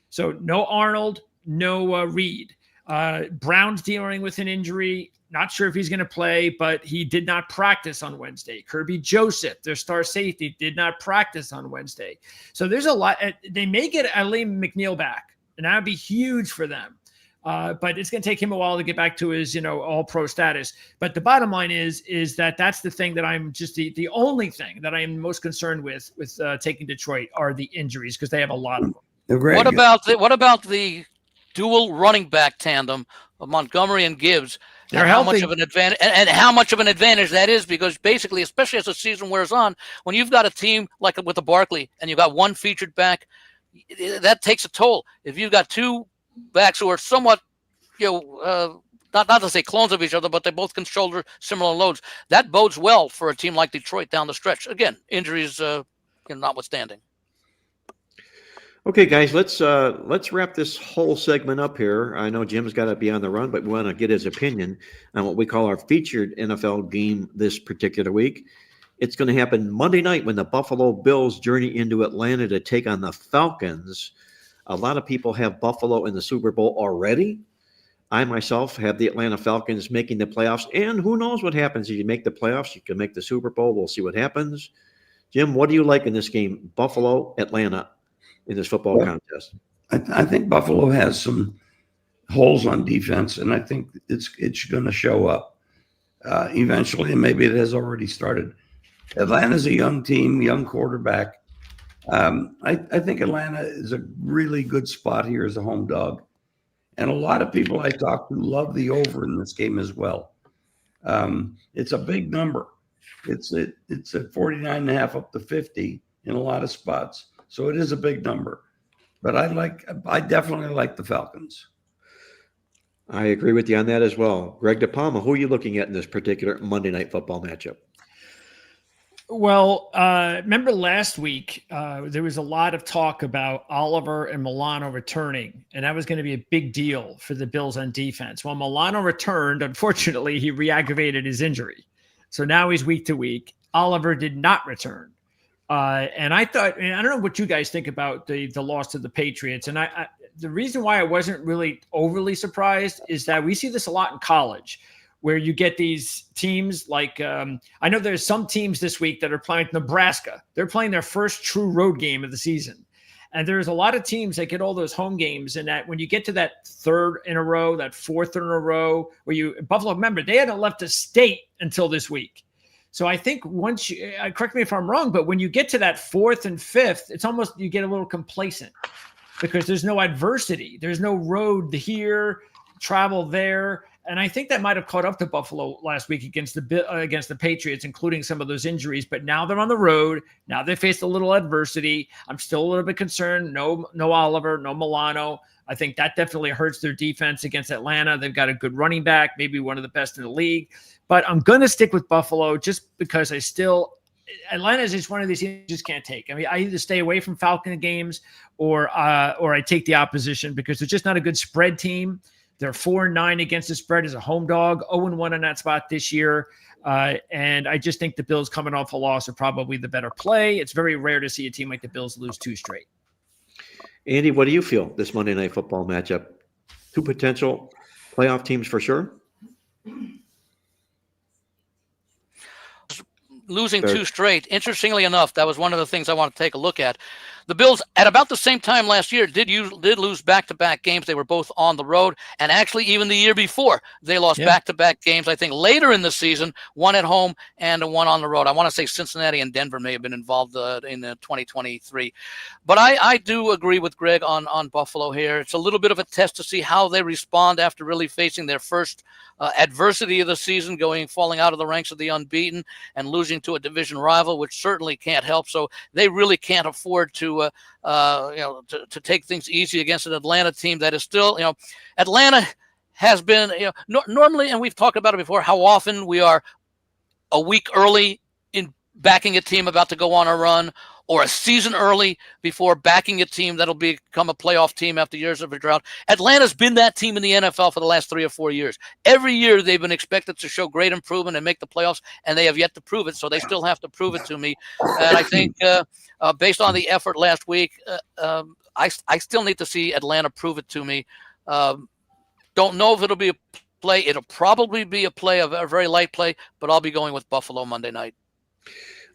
So no Arnold, no Reed. Brown's dealing with an injury. Not sure if he's going to play, but he did not practice on Wednesday. Kirby Joseph, their star safety, did not practice on Wednesday. So there's a lot. They may get Aleem McNeil back, and that would be huge for them. But it's going to take him a while to get back to his, all-pro status. But the bottom line is that that's the thing that I'm just the only thing that I am most concerned with taking Detroit are the injuries, because they have a lot of them. What about the dual running back tandem of Montgomery and Gibbs? They're how healthy. much of an advantage, and how much of an advantage that is, because basically, especially as the season wears on, when you've got a team like with the Barkley and you've got one featured back, that takes a toll. If you've got 2 backs who are somewhat, not to say clones of each other, but they both can shoulder similar loads, that bodes well for a team like Detroit down the stretch. Again, injuries notwithstanding. Okay, guys, let's wrap this whole segment up here. I know Jim's got to be on the run, but we want to get his opinion on what we call our featured NFL game this particular week. It's going to happen Monday night when the Buffalo Bills journey into Atlanta to take on the Falcons. A lot of people have Buffalo in the Super Bowl already. I myself have the Atlanta Falcons making the playoffs, and who knows what happens if you make the playoffs. You can make the Super Bowl. We'll see what happens. Jim, what do you like in this game, Buffalo, Atlanta, in this football contest? I think Buffalo has some holes on defense, and I think it's going to show up eventually, and maybe it has already started. Atlanta's a young team, young quarterback. I think Atlanta is a really good spot here as a home dog. And a lot of people I talk to love the over in this game as well. It's a big number. It's at 49.5 up to 50 in a lot of spots. So it is a big number. But I definitely like the Falcons. I agree with you on that as well. Greg DePalma, who are you looking at in this particular Monday Night Football matchup? Well, remember last week, there was a lot of talk about Oliver and Milano returning, and that was going to be a big deal for the Bills on defense. Well, Milano returned. Unfortunately, he re-aggravated his injury. So now he's week to week. Oliver did not return. And I thought, and I don't know what you guys think about the loss to the Patriots. And the reason why I wasn't really overly surprised is that we see this a lot in college, where you get these teams like I know there's some teams this week that are playing Nebraska. They're playing their first true road game of the season. And there's a lot of teams that get all those home games, and that when you get to that third in a row, that fourth in a row, where Buffalo, remember, they hadn't left the state until this week. So I think once you, correct me if I'm wrong, but when you get to that fourth and fifth, it's almost, you get a little complacent because there's no adversity. There's no road here, travel there. And I think that might have caught up to Buffalo last week against the Patriots, including some of those injuries. But now they're on the road. Now they faced a little adversity. I'm still a little bit concerned. No Oliver, no Milano. I think that definitely hurts their defense against Atlanta. They've got a good running back, maybe one of the best in the league. But I'm going to stick with Buffalo just because Atlanta is just one of these teams you just can't take. I mean, I either stay away from Falcon games or I take the opposition because they're just not a good spread team. They're 4-9 against the spread as a home dog, 0-1 on that spot this year. And I just think the Bills coming off a loss are probably the better play. It's very rare to see a team like the Bills lose 2 straight. Andy, what do you feel this Monday Night Football matchup? 2 potential playoff teams for sure? Losing 2 straight. Interestingly enough, that was one of the things I want to take a look at. The Bills, at about the same time last year, did lose back-to-back games. They were both on the road, and actually even the year before, they lost back-to-back games. I think later in the season, one at home and one on the road. I want to say Cincinnati and Denver may have been involved in 2023. But I do agree with Greg on Buffalo here. It's a little bit of a test to see how they respond after really facing their first adversity of the season, falling out of the ranks of the unbeaten and losing to a division rival, which certainly can't help. So they really can't afford to take things easy against an Atlanta team that is still, Atlanta has been, normally, and we've talked about it before, how often we are a week early in backing a team about to go on a run, or a season early before backing a team that'll become a playoff team after years of a drought. Atlanta's been that team in the NFL for the last 3 or 4 years. Every year they've been expected to show great improvement and make the playoffs, and they have yet to prove it, so they still have to prove it to me. And I think based on the effort last week, I still need to see Atlanta prove it to me. Don't know if it'll be a play. It'll probably be a very light play, but I'll be going with Buffalo Monday night.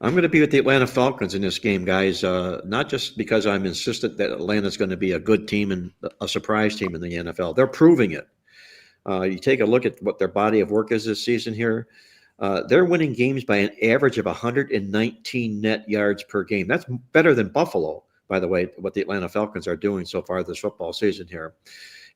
I'm going to be with the Atlanta Falcons in this game, guys, not just because I'm insistent that Atlanta's going to be a good team and a surprise team in the NFL. They're proving it. You take a look at what their body of work is this season here. They're winning games by an average of 119 net yards per game. That's better than Buffalo, by the way, what the Atlanta Falcons are doing so far this football season here.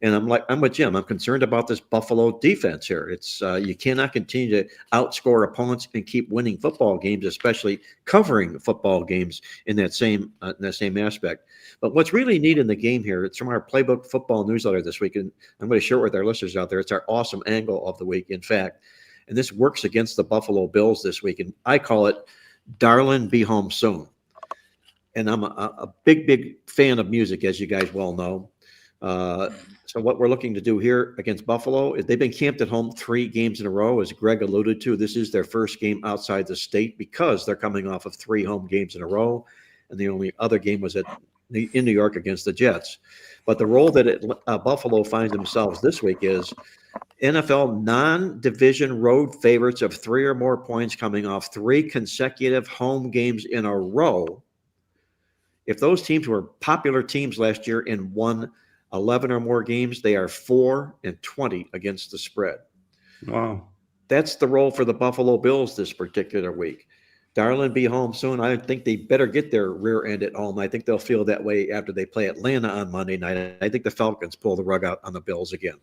And I'm with Jim. I'm concerned about this Buffalo defense here. It's you cannot continue to outscore opponents and keep winning football games, especially covering football games in that same aspect. But what's really neat in the game here, it's from our Playbook Football newsletter this week, and I'm going to share it with our listeners out there. It's our awesome angle of the week, in fact. And this works against the Buffalo Bills this week, and I call it "Darlin' Be Home Soon." And I'm a big fan of music, as you guys well know. So what we're looking to do here against Buffalo is they've been camped at home 3 games in a row, as Greg alluded to. This is their first game outside the state because they're coming off of 3 home games in a row, and the only other game was in New York against the Jets. But the role that Buffalo finds themselves this week is NFL non-division road favorites of 3 or more points coming off 3 consecutive home games in a row. If those teams were popular teams last year and won 11 or more games, they are 4-20 against the spread. Wow. That's the role for the Buffalo Bills this particular week. Darlin' be home soon. I think they better get their rear end at home. I think they'll feel that way after they play Atlanta on Monday night. I think the Falcons pull the rug out on the Bills again.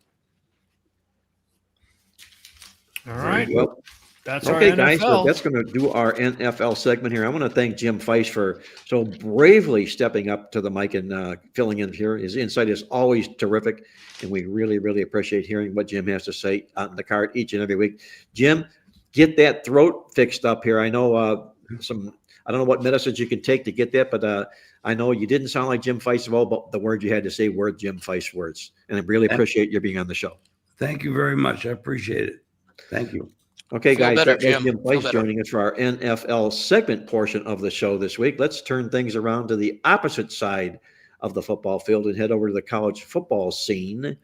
All right. Well, that's okay, our guys. So NFL. that's going to do our NFL segment here. I want to thank Jim Feist for so bravely stepping up to the mic and filling in here. His insight is always terrific, and we really, really appreciate hearing what Jim has to say on the card each and every week. Jim, get that throat fixed up here. I know I don't know what medicines you can take to get that, but I know you didn't sound like Jim Feist of all, but the words you had to say were Jim Feist words, and I really appreciate you being on the show. Thank you very much. I appreciate it. Thank you. Okay, Feel guys, better, that was Jim. Jim Feel Feist better. joining us for our NFL segment portion of the show this week. Let's turn things around to the opposite side of the football field and head over to the college football scene.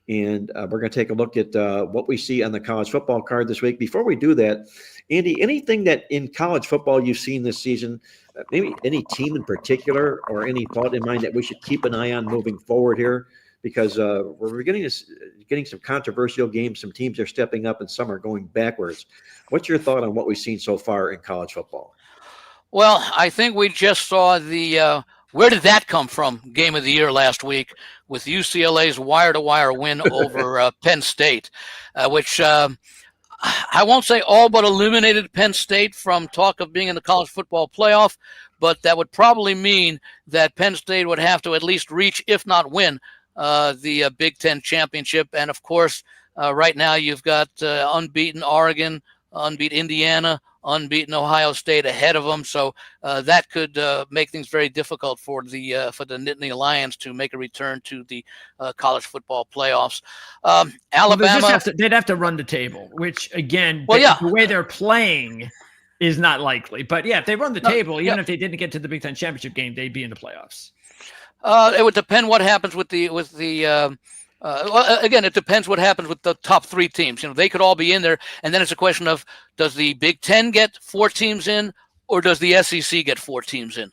And we're going to take a look at what we see on the college football card this week. Before we do that, Andy, anything that in college football you've seen this season, maybe any team in particular or any thought in mind that we should keep an eye on moving forward here? Because we're getting some controversial games. Some teams are stepping up and some are going backwards. What's your thought on what we've seen so far in college football? Well, I think we just saw the where did that come from game of the year last week with UCLA's wire-to-wire win over Penn State, which I won't say all but eliminated Penn State from talk of being in the college football playoff, but that would probably mean that Penn State would have to at least reach, if not win, the Big Ten championship. And of course, right now you've got unbeaten Oregon, unbeaten Indiana, unbeaten Ohio State ahead of them. So that could make things very difficult for the Nittany Lions to make a return to the college football playoffs. Alabama, They'd have to run the table, which again, Well, the way they're playing is not likely. But yeah, if they run the table, even if they didn't get to the Big Ten championship game, they'd be in the playoffs. It would depend what happens with the again, it depends what happens with the top 3 teams. You know, they could all be in there, and then it's a question of, does the Big Ten get 4 teams in, or does the SEC get 4 teams in?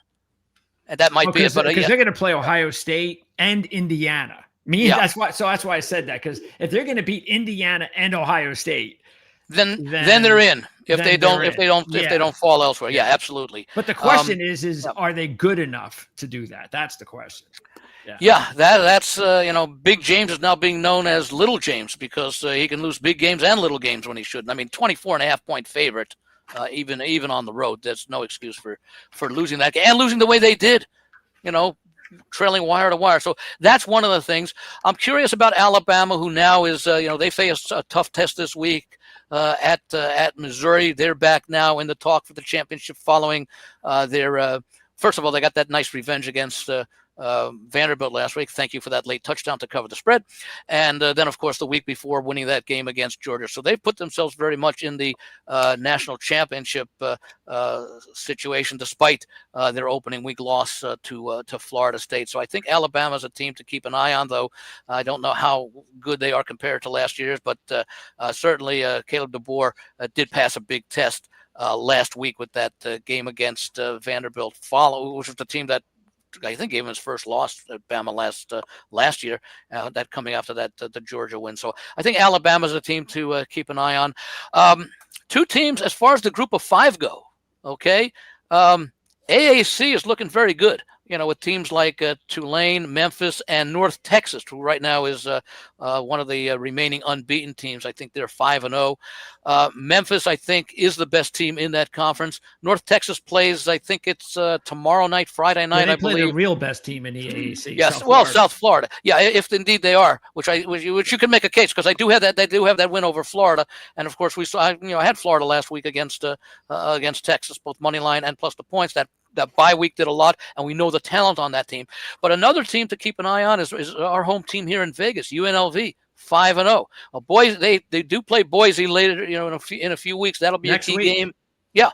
And that might be it. But Because they're going to play Ohio State and Indiana. That's why I said that, because if they're going to beat Indiana and Ohio State, then they're in. If they don't fall elsewhere. Yeah, Yeah. absolutely. But the question is are they good enough to do that? That's the question. Yeah, that's Big James is now being known as Little James because he can lose big games and little games when he shouldn't. I mean, 24.5-point favorite, even on the road. There's no excuse for losing that game and losing the way they did, trailing wire to wire. So that's one of the things. I'm curious about Alabama, who now is, they face a tough test this week at Missouri. They're back now in the talk for the championship following their. First of all, they got that nice revenge against Vanderbilt last week. Thank you for that late touchdown to cover the spread. And then, of course, the week before winning that game against Georgia. So they've put themselves very much in the national championship situation, despite their opening week loss to Florida State. So I think Alabama's a team to keep an eye on, though. I don't know how good they are compared to last year's, but certainly Caleb DeBoer did pass a big test last week with that game against Vanderbilt, which was the team that I think gave him his first loss at Bama last year, that coming after that the Georgia win. So I think Alabama's a team to keep an eye on. Two teams as far as the group of five go, okay? AAC is looking very good, with teams like Tulane, Memphis, and North Texas, who right now is one of the remaining unbeaten teams. I think they're 5-0. Memphis, I think, is the best team in that conference. North Texas plays, I think it's tomorrow night, Friday night, I believe. They play the real best team in the AAC. Yes, South Florida. Yeah, if indeed they are, which you can make a case, because I do have that. They do have that win over Florida, and of course we saw. I had Florida last week against Texas, both money line and plus the points. That bye week did a lot, and we know the talent on that team. But another team to keep an eye on is our home team here in Vegas, UNLV, 5-0. Boys, they do play Boise later, in a few weeks. That'll be a key game. Yeah,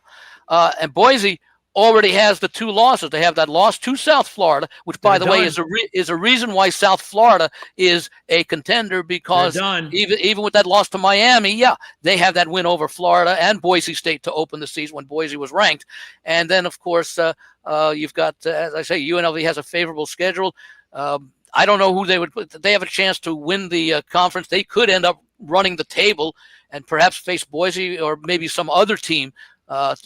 and Boise already has the two losses. They have that loss to South Florida, which, by the way, is a reason why South Florida is a contender, because even with that loss to Miami, they have that win over Florida and Boise State to open the season when Boise was ranked. And then, of course, you've got, as I say, UNLV has a favorable schedule. I don't know who they would put. They have a chance to win the conference. They could end up running the table and perhaps face Boise or maybe some other team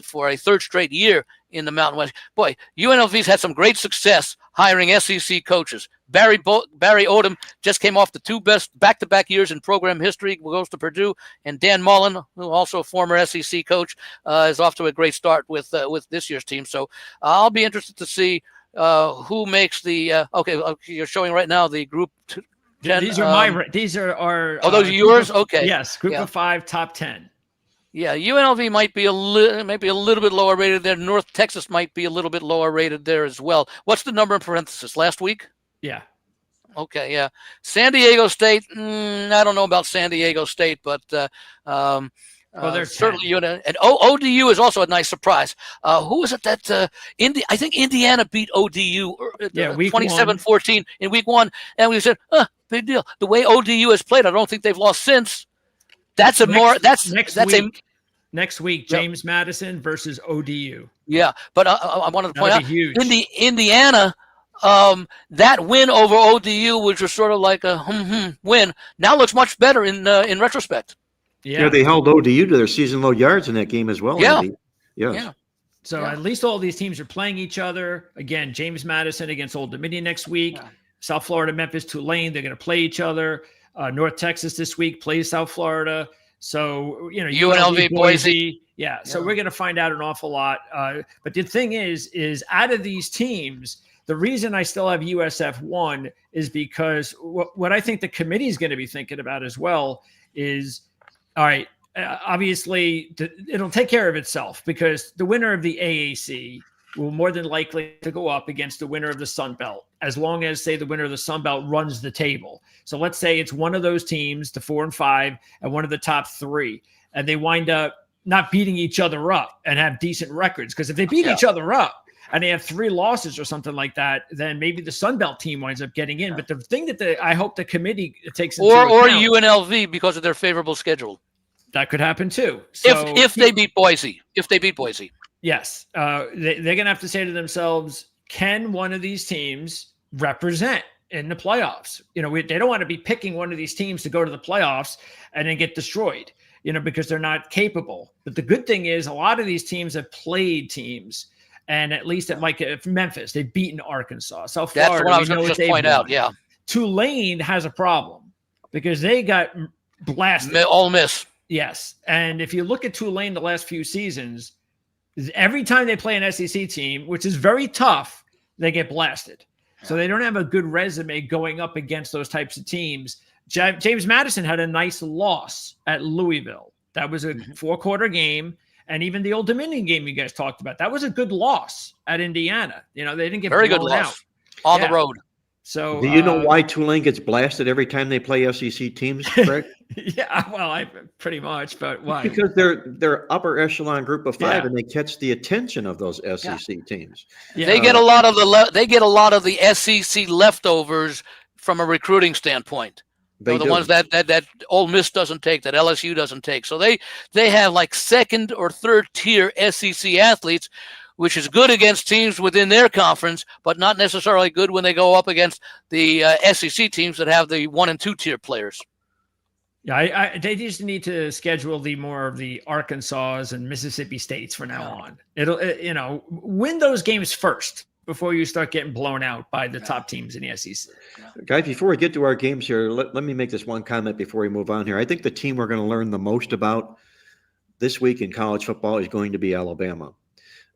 for a third straight year in the Mountain West. Boy, UNLV's had some great success hiring SEC coaches. Barry Odom just came off the two best back-to-back years in program history, goes to Purdue, and Dan Mullen, who also a former SEC coach, is off to a great start with this year's team. So I'll be interested to see who makes the you're showing right now the group. These are our. Oh, those are yours? Okay. Yes, group of 5, top 10. Yeah, UNLV might be a little bit lower rated there. North Texas might be a little bit lower rated there as well. What's the number in parentheses? Last week? Yeah. Okay, yeah. San Diego State, I don't know about San Diego State, but they're certainly UNLV. And ODU is also a nice surprise. Who was it that I think Indiana beat ODU 27-14 in week 1, and we said, big deal. The way ODU has played, I don't think they've lost since. That's next week, James Madison versus ODU. Yeah, but I wanted to point out huge. in the Indiana, that win over ODU, which was sort of like a win, now looks much better in retrospect. Yeah, they held ODU to their season low yards in that game as well. Yeah, Andy. Yes. Yeah. So at least all these teams are playing each other. Again, James Madison against Old Dominion next week. Yeah. South Florida, Memphis, Tulane, they're going to play each other. North Texas this week plays South Florida. So, UNLV, Boise. Yeah. So we're going to find out an awful lot. But the thing is out of these teams, the reason I still have USF 1 is because what I think the committee is going to be thinking about as well is, all right, obviously it'll take care of itself because the winner of the AAC will more than likely to go up against the winner of the Sun Belt, as long as, say, the winner of the Sun Belt runs the table. So let's say it's one of those teams, the 4 and 5, and one of the top 3, and they wind up not beating each other up and have decent records. Because if they beat each other up and they have 3 losses or something like that, then maybe the Sun Belt team winds up getting in. But the thing that I hope the committee takes into account, or UNLV because of their favorable schedule. That could happen too. So if they beat Boise. Yes. They're going to have to say to themselves, can one of these teams represent in the playoffs? They don't want to be picking one of these teams to go to the playoffs and then get destroyed, because they're not capable. But the good thing is a lot of these teams have played teams, and at least at Memphis, they've beaten Arkansas. So Florida, That's what I was going to just point out. Yeah. Tulane has a problem because they got blasted. Ole Miss. Yes. And if you look at Tulane the last few seasons, every time they play an SEC team, which is very tough, they get blasted. So they don't have a good resume going up against those types of teams. James Madison had a nice loss at Louisville. That was a 4-quarter game. And even the Old Dominion game you guys talked about, that was a good loss at Indiana. They didn't get very good loss on the road. So do you know why Tulane gets blasted every time they play SEC teams, Greg? Yeah, well, I pretty much, but why? Because they're upper echelon group of 5, and they catch the attention of those SEC teams. Yeah. They get a lot of the SEC leftovers from a recruiting standpoint. The ones that Ole Miss doesn't take, that LSU doesn't take. So they have like second or third tier SEC athletes, which is good against teams within their conference, but not necessarily good when they go up against the SEC teams that have the 1 and 2 tier players. Yeah, they just need to schedule more of the Arkansas and Mississippi States from now on. It'll win those games first before you start getting blown out by the top teams in the SEC. Guys, before we get to our games here, let me make this one comment before we move on here. I think the team we're going to learn the most about this week in college football is going to be Alabama.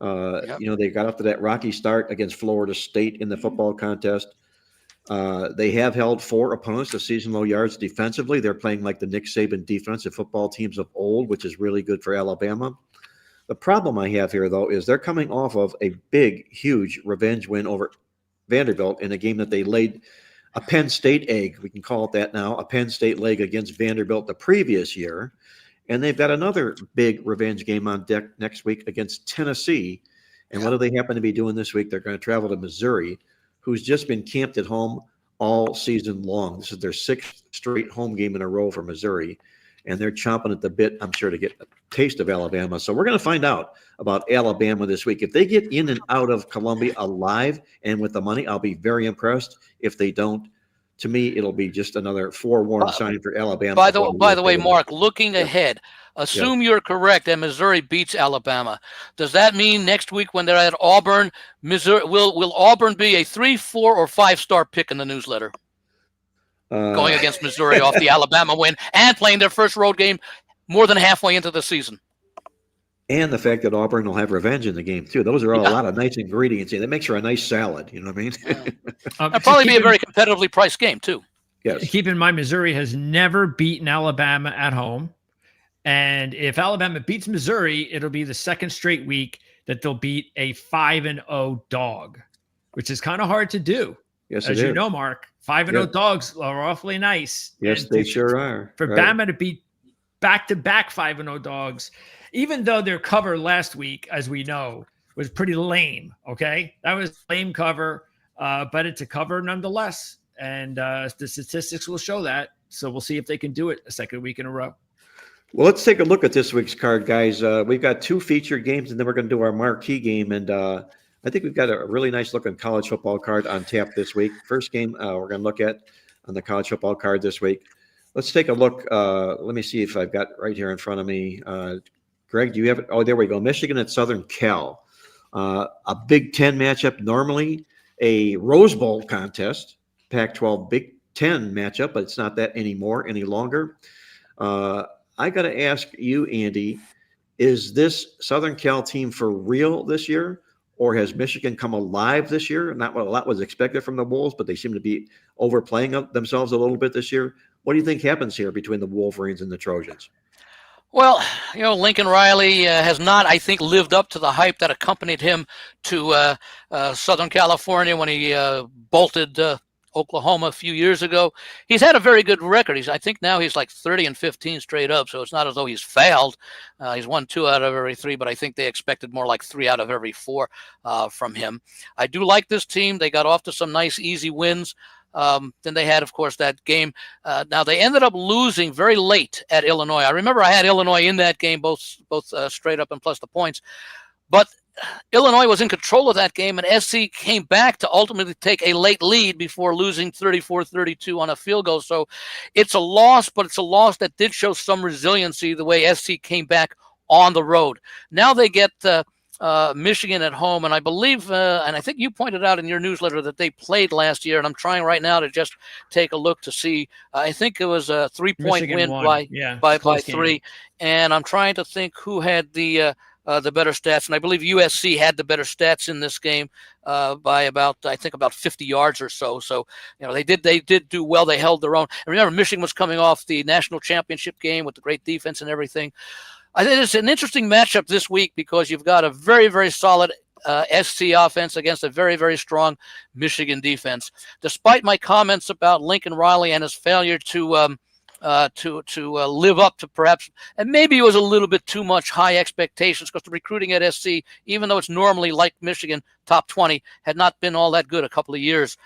They got off to that rocky start against Florida State in the football contest. They have held 4 opponents to season-low yards defensively. They're playing like the Nick Saban defensive football teams of old, which is really good for Alabama. The problem I have here, though, is they're coming off of a big, huge revenge win over Vanderbilt in a game that they laid a Penn State egg. We can call it that now, a Penn State leg against Vanderbilt the previous year. And they've got another big revenge game on deck next week against Tennessee. And what do they happen to be doing this week? They're going to travel to Missouri, who's just been camped at home all season long. This is their 6th straight home game in a row for Missouri. And they're chomping at the bit, I'm sure, to get a taste of Alabama. So we're going to find out about Alabama this week. If they get in and out of Columbia alive and with the money, I'll be very impressed. If they don't, to me, it'll be just another forewarned sign for Alabama. By the way, Mark, looking ahead, assume you're correct and Missouri beats Alabama. Does that mean next week when they're at Auburn, Missouri will Auburn be a 3, 4, or 5-star pick in the newsletter? Going against Missouri off the Alabama win and playing their first road game more than halfway into the season. And the fact that Auburn will have revenge in the game, too. Those are all a lot of nice ingredients. That makes for a nice salad. You know what I mean? It'll probably be a very competitively priced game, too. Yes. Keep in mind, Missouri has never beaten Alabama at home. And if Alabama beats Missouri, it'll be the 2nd straight week that they'll beat a 5-0 dog, which is kind of hard to do. Yes, as you know, Mark, 5-0 dogs are awfully nice. Yes, they sure are. For Bama to beat back-to-back 5-0 dogs, even though their cover last week, as we know, was pretty lame. Okay, that was a lame cover, but it's a cover nonetheless, and the statistics will show that. So we'll see if they can do it a 2nd week in a row. Well, let's take a look at this week's card, guys. We've got 2 featured games, and then we're going to do our marquee game. And I think we've got a really nice looking college football card on tap this week. First game we're going to look at on the college football card this week. Let's take a look. Let me see if I've got right here in front of me. Greg, do you have it? Oh, there we go. Michigan at Southern Cal. A Big Ten matchup, normally a Rose Bowl contest, Pac-12 Big Ten matchup, but it's not that anymore any longer. I got to ask you, Andy, is this Southern Cal team for real this year? Or has Michigan come alive this year? Not what a lot was expected from the Wolves, but they seem to be overplaying themselves a little bit this year. What do you think happens here between the Wolverines and the Trojans? Well, Lincoln Riley has not, I think, lived up to the hype that accompanied him to Southern California when he bolted Oklahoma a few years ago. He's had a very good record. I think now he's like 30-15 straight up, so it's not as though he's failed. He's won 2 out of every 3, but I think they expected more like 3 out of every 4 from him. I do like this team. They got off to some nice, easy wins. Then they had, of course, that game. Now, they ended up losing very late at Illinois. I remember I had Illinois in that game, both straight up and plus the points. But Illinois was in control of that game, and SC came back to ultimately take a late lead before losing 34-32 on a field goal. So it's a loss, but it's a loss that did show some resiliency the way SC came back on the road. Now they get Michigan at home, and I believe, and I think you pointed out in your newsletter that they played last year, and I'm trying right now to just take a look to see. I think it was a 3-point win by 3, and I'm trying to think who had the better stats, and I believe USC had the better stats in this game by about 50 yards or so. So they did do well. They held their own. And remember, Michigan was coming off the national championship game with the great defense and everything. I think it's an interesting matchup this week because you've got a very, very solid SC offense against a very, very strong Michigan defense. Despite my comments about Lincoln Riley and his failure to live up to perhaps, and maybe it was a little bit too much high expectations because the recruiting at SC, even though it's normally like Michigan, top 20, had not been all that good a couple of years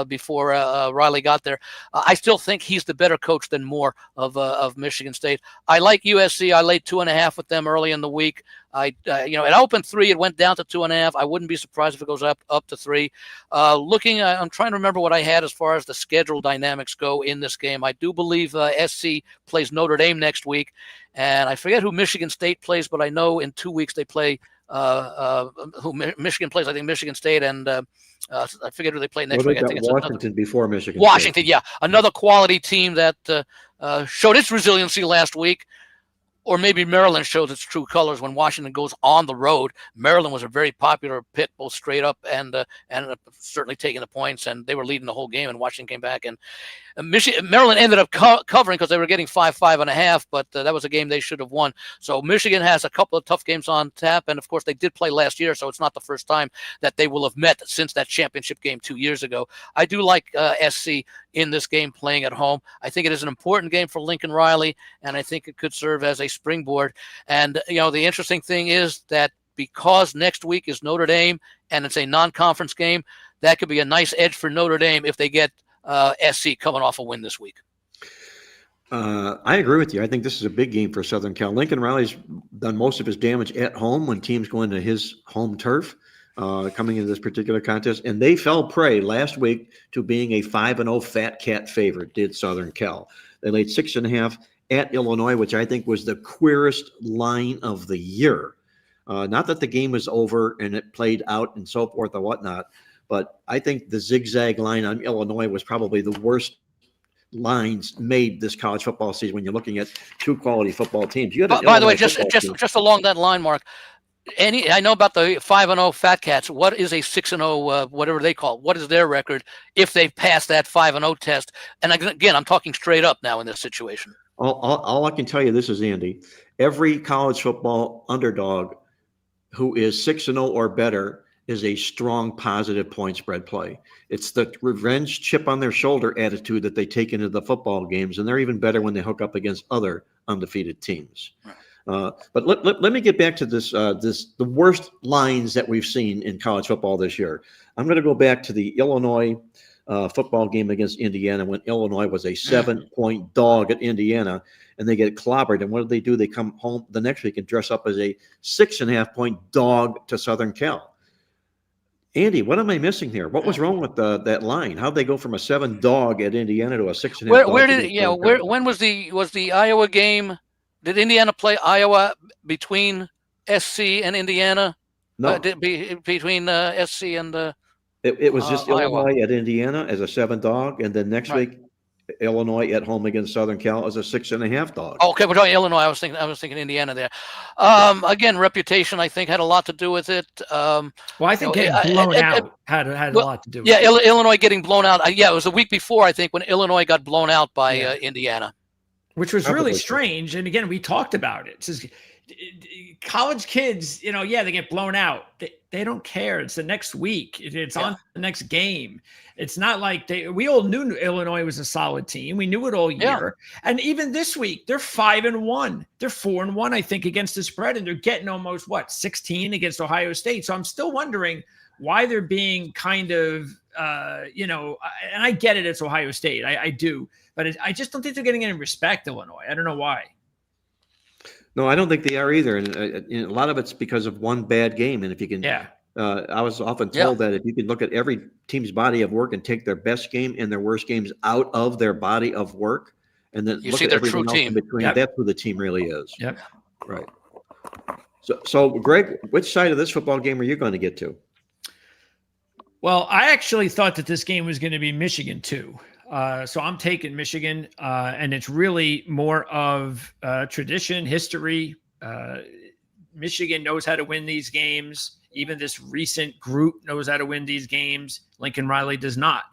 before Riley got there. I still think he's the better coach than Moore of Michigan State. I like USC. I laid 2.5 with them early in the week. It opened 3. It went down to 2.5. I wouldn't be surprised if it goes up to 3. I'm trying to remember what I had as far as the schedule dynamics go in this game. I do believe SC plays Notre Dame next week, and I forget who Michigan State plays, but I know in 2 weeks they play who Michigan plays. I think Michigan State and I forget who they play next week. I think it's Washington before Michigan. Washington, State. Yeah, another quality team that showed its resiliency last week. Or maybe Maryland shows its true colors when Washington goes on the road. Maryland was a very popular pick, both straight up and ended up certainly taking the points, and they were leading the whole game, and Washington came back. And Maryland ended up covering because they were getting 5.5, but that was a game they should have won. So Michigan has a couple of tough games on tap, and of course they did play last year, so it's not the first time that they will have met since that championship game 2 years ago. I do like SC in this game playing at home. I think it is an important game for Lincoln Riley, and I think it could serve as a springboard. And the interesting thing is that because next week is Notre Dame and it's a non-conference game, that could be a nice edge for Notre Dame if they get SC coming off a win this week. I agree with you. I think this is a big game for Southern Cal. Lincoln Riley's done most of his damage at home when teams go into his home turf coming into this particular contest. And they fell prey last week to being a 5-0 Fat Cat favorite, did Southern Cal. They laid 6.5 at Illinois, which I think was the queerest line of the year. Not that the game was over and it played out and so forth or whatnot, but I think the zigzag line on Illinois was probably the worst lines made this college football season when you're looking at two quality football teams. By the way, just along that line, Mark, I know about the 5-0 Fat Cats. What is a 6-0, whatever they call it? What is their record if they pass that 5-0 test? And again, I'm talking straight up now in this situation. All I can tell you, this is Andy. Every college football underdog who is 6-0 or better is a strong positive point spread play. It's the revenge chip on their shoulder attitude that they take into the football games, and they're even better when they hook up against other undefeated teams. But let me get back to this the worst lines that we've seen in college football this year. I'm going to go back to the Illinois football game against Indiana when Illinois was a 7-point dog at Indiana, and they get clobbered. And what do? They come home the next week and dress up as a 6.5-point dog to Southern Cal. Andy, what am I missing here? What was wrong with that line? How'd they go from a 7 dog at Indiana to a 6.5? When was the Iowa game? Did Indiana play Iowa between SC and Indiana? No, between SC and it was just Iowa. Illinois at Indiana as a 7 dog, and then next week Illinois at home against Southern Cal as a 6.5 dog. Oh, okay, we're talking Illinois. I was thinking Indiana there. Again, reputation I think had a lot to do with it. Well, I think getting blown out had a lot to do with it. Yeah, Illinois getting blown out. It was the week before I think when Illinois got blown out by Indiana. Which was really strange. And again, we talked about it. It says, college kids, they get blown out. They don't care. It's the next week. It's on the next game. It's not like we all knew Illinois was a solid team. We knew it all year. Yeah. And even this week, they're 5-1. They're 4-1, I think, against the spread. And they're getting almost 16 against Ohio State. So I'm still wondering why they're being kind of, and I get it. It's Ohio State. I do. But I just don't think they're getting any respect, Illinois. I don't know why. No, I don't think they are either. And a lot of it's because of one bad game. And if you can, Yeah. I was often told that if you can look at every team's body of work and take their best game and their worst games out of their body of work, and then You look see at their everything true else team. in between, Yep. that's who the team really is. Yep. Right. So, Greg, which side of this football game are you going to get to? Well, I actually thought that this game was going to be Michigan too. So I'm taking Michigan, and it's really more of tradition, history. Michigan knows how to win these games. Even this recent group knows how to win these games. Lincoln Riley does not.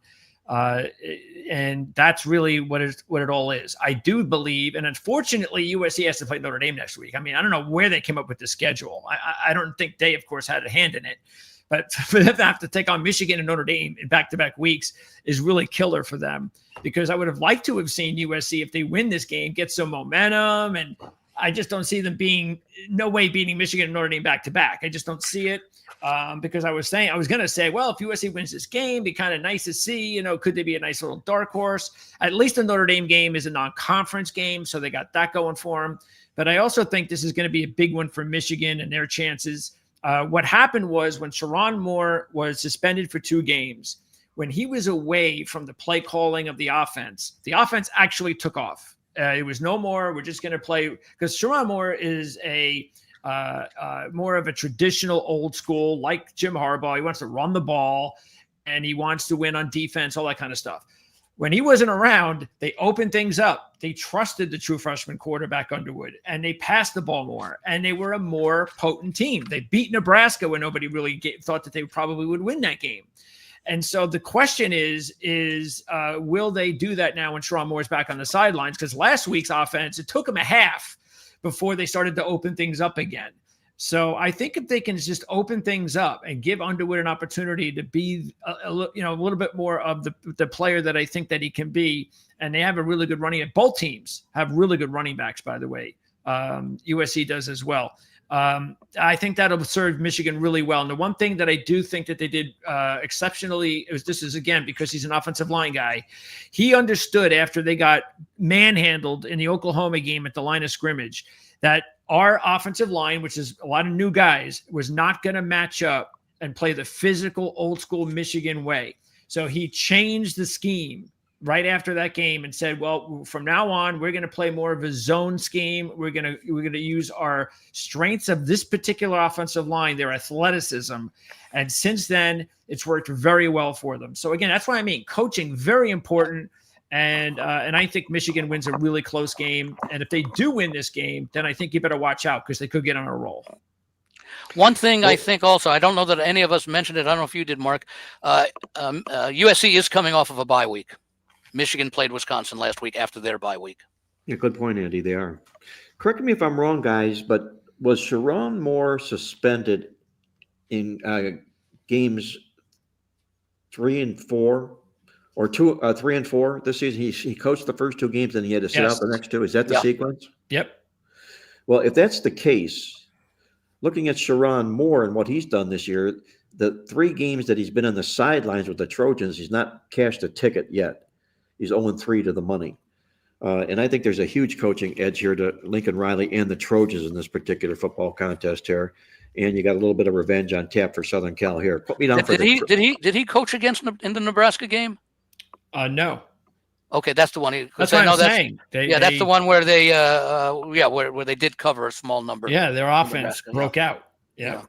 And that's really what it all is. I do believe, and unfortunately, USC has to play Notre Dame next week. I mean, I don't know where they came up with the schedule. I don't think they, of course, had a hand in it. But for them to have to take on Michigan and Notre Dame in back-to-back weeks is really killer for them, because I would have liked to have seen USC, if they win this game, get some momentum. And I just don't see them beating Michigan and Notre Dame back-to-back. I just don't see it, because I was going to say, well, if USC wins this game, it'd be kind of nice to see, could they be a nice little dark horse? At least the Notre Dame game is a non-conference game, so they got that going for them. But I also think this is going to be a big one for Michigan and their chances. What happened was, when Sharon Moore was suspended for 2 games, when he was away from the play calling of the offense actually took off. It was no more, we're just going to play, because Sharon Moore is a more of a traditional old school, like Jim Harbaugh. He wants to run the ball and he wants to win on defense, all that kind of stuff. When he wasn't around, they opened things up. They trusted the true freshman quarterback Underwood, and they passed the ball more, and they were a more potent team. They beat Nebraska when nobody really thought that they probably would win that game. And so the question is will they do that now when Sharon Moore's back on the sidelines? Because last week's offense, it took them a half before they started to open things up again. So I think if they can just open things up and give Underwood an opportunity to be a little bit more of the player that I think that he can be, and they have a really good running. Both teams have really good running backs, by the way. USC does as well. I think that'll serve Michigan really well. And the one thing that I do think that they did exceptionally this is again because he's an offensive line guy. He understood after they got manhandled in the Oklahoma game at the line of scrimmage that our offensive line, which is a lot of new guys, was not going to match up and play the physical old school Michigan way. So he changed the scheme right after that game and said, well, from now on, we're going to play more of a zone scheme. We're going to use our strengths of this particular offensive line, their athleticism. And since then, it's worked very well for them. So again, that's what I mean. Coaching, very important. And I think Michigan wins a really close game. And if they do win this game, then I think you better watch out because they could get on a roll. One thing I think also, I don't know that any of us mentioned it. I don't know if you did, Mark. USC is coming off of a bye week. Michigan played Wisconsin last week after their bye week. Yeah, good point, Andy. They are. Correct me if I'm wrong, guys, but was Sharon Moore suspended in games 3 and 4 or 3 and 4 this season? He coached the first 2 games, and he had to sit out the next 2. Is that the sequence? Yep. Well, if that's the case, looking at Sharon Moore and what he's done this year, the 3 games that he's been on the sidelines with the Trojans, he's not cashed a ticket yet. He's 0-3 to the money. And I think there's a huge coaching edge here to Lincoln Riley and the Trojans in this particular football contest here. And you got a little bit of revenge on tap for Southern Cal here. Put me down for Did he coach against in the Nebraska game? No. Okay, that's the one. That's what I'm saying. That's the one where they where they did cover a small number. Yeah, their offense broke out. Yeah.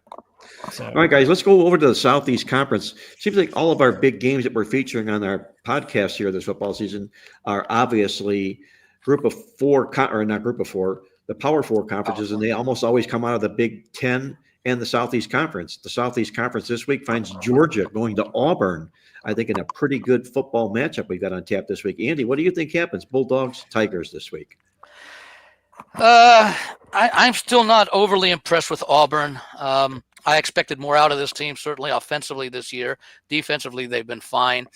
So. All right, guys, let's go over to the Southeast Conference. Seems like all of our big games that we're featuring on our podcast here this football season are obviously group of 4, or not group of 4, the Power 4 conferences, and they almost always come out of the Big Ten and the Southeast Conference. The Southeast Conference this week finds Georgia going to Auburn, I think, in a pretty good football matchup we've got on tap this week. Andy, what do you think happens? Bulldogs, Tigers this week? I'm still not overly impressed with Auburn. I expected more out of this team, certainly offensively this year. Defensively, they've been fine.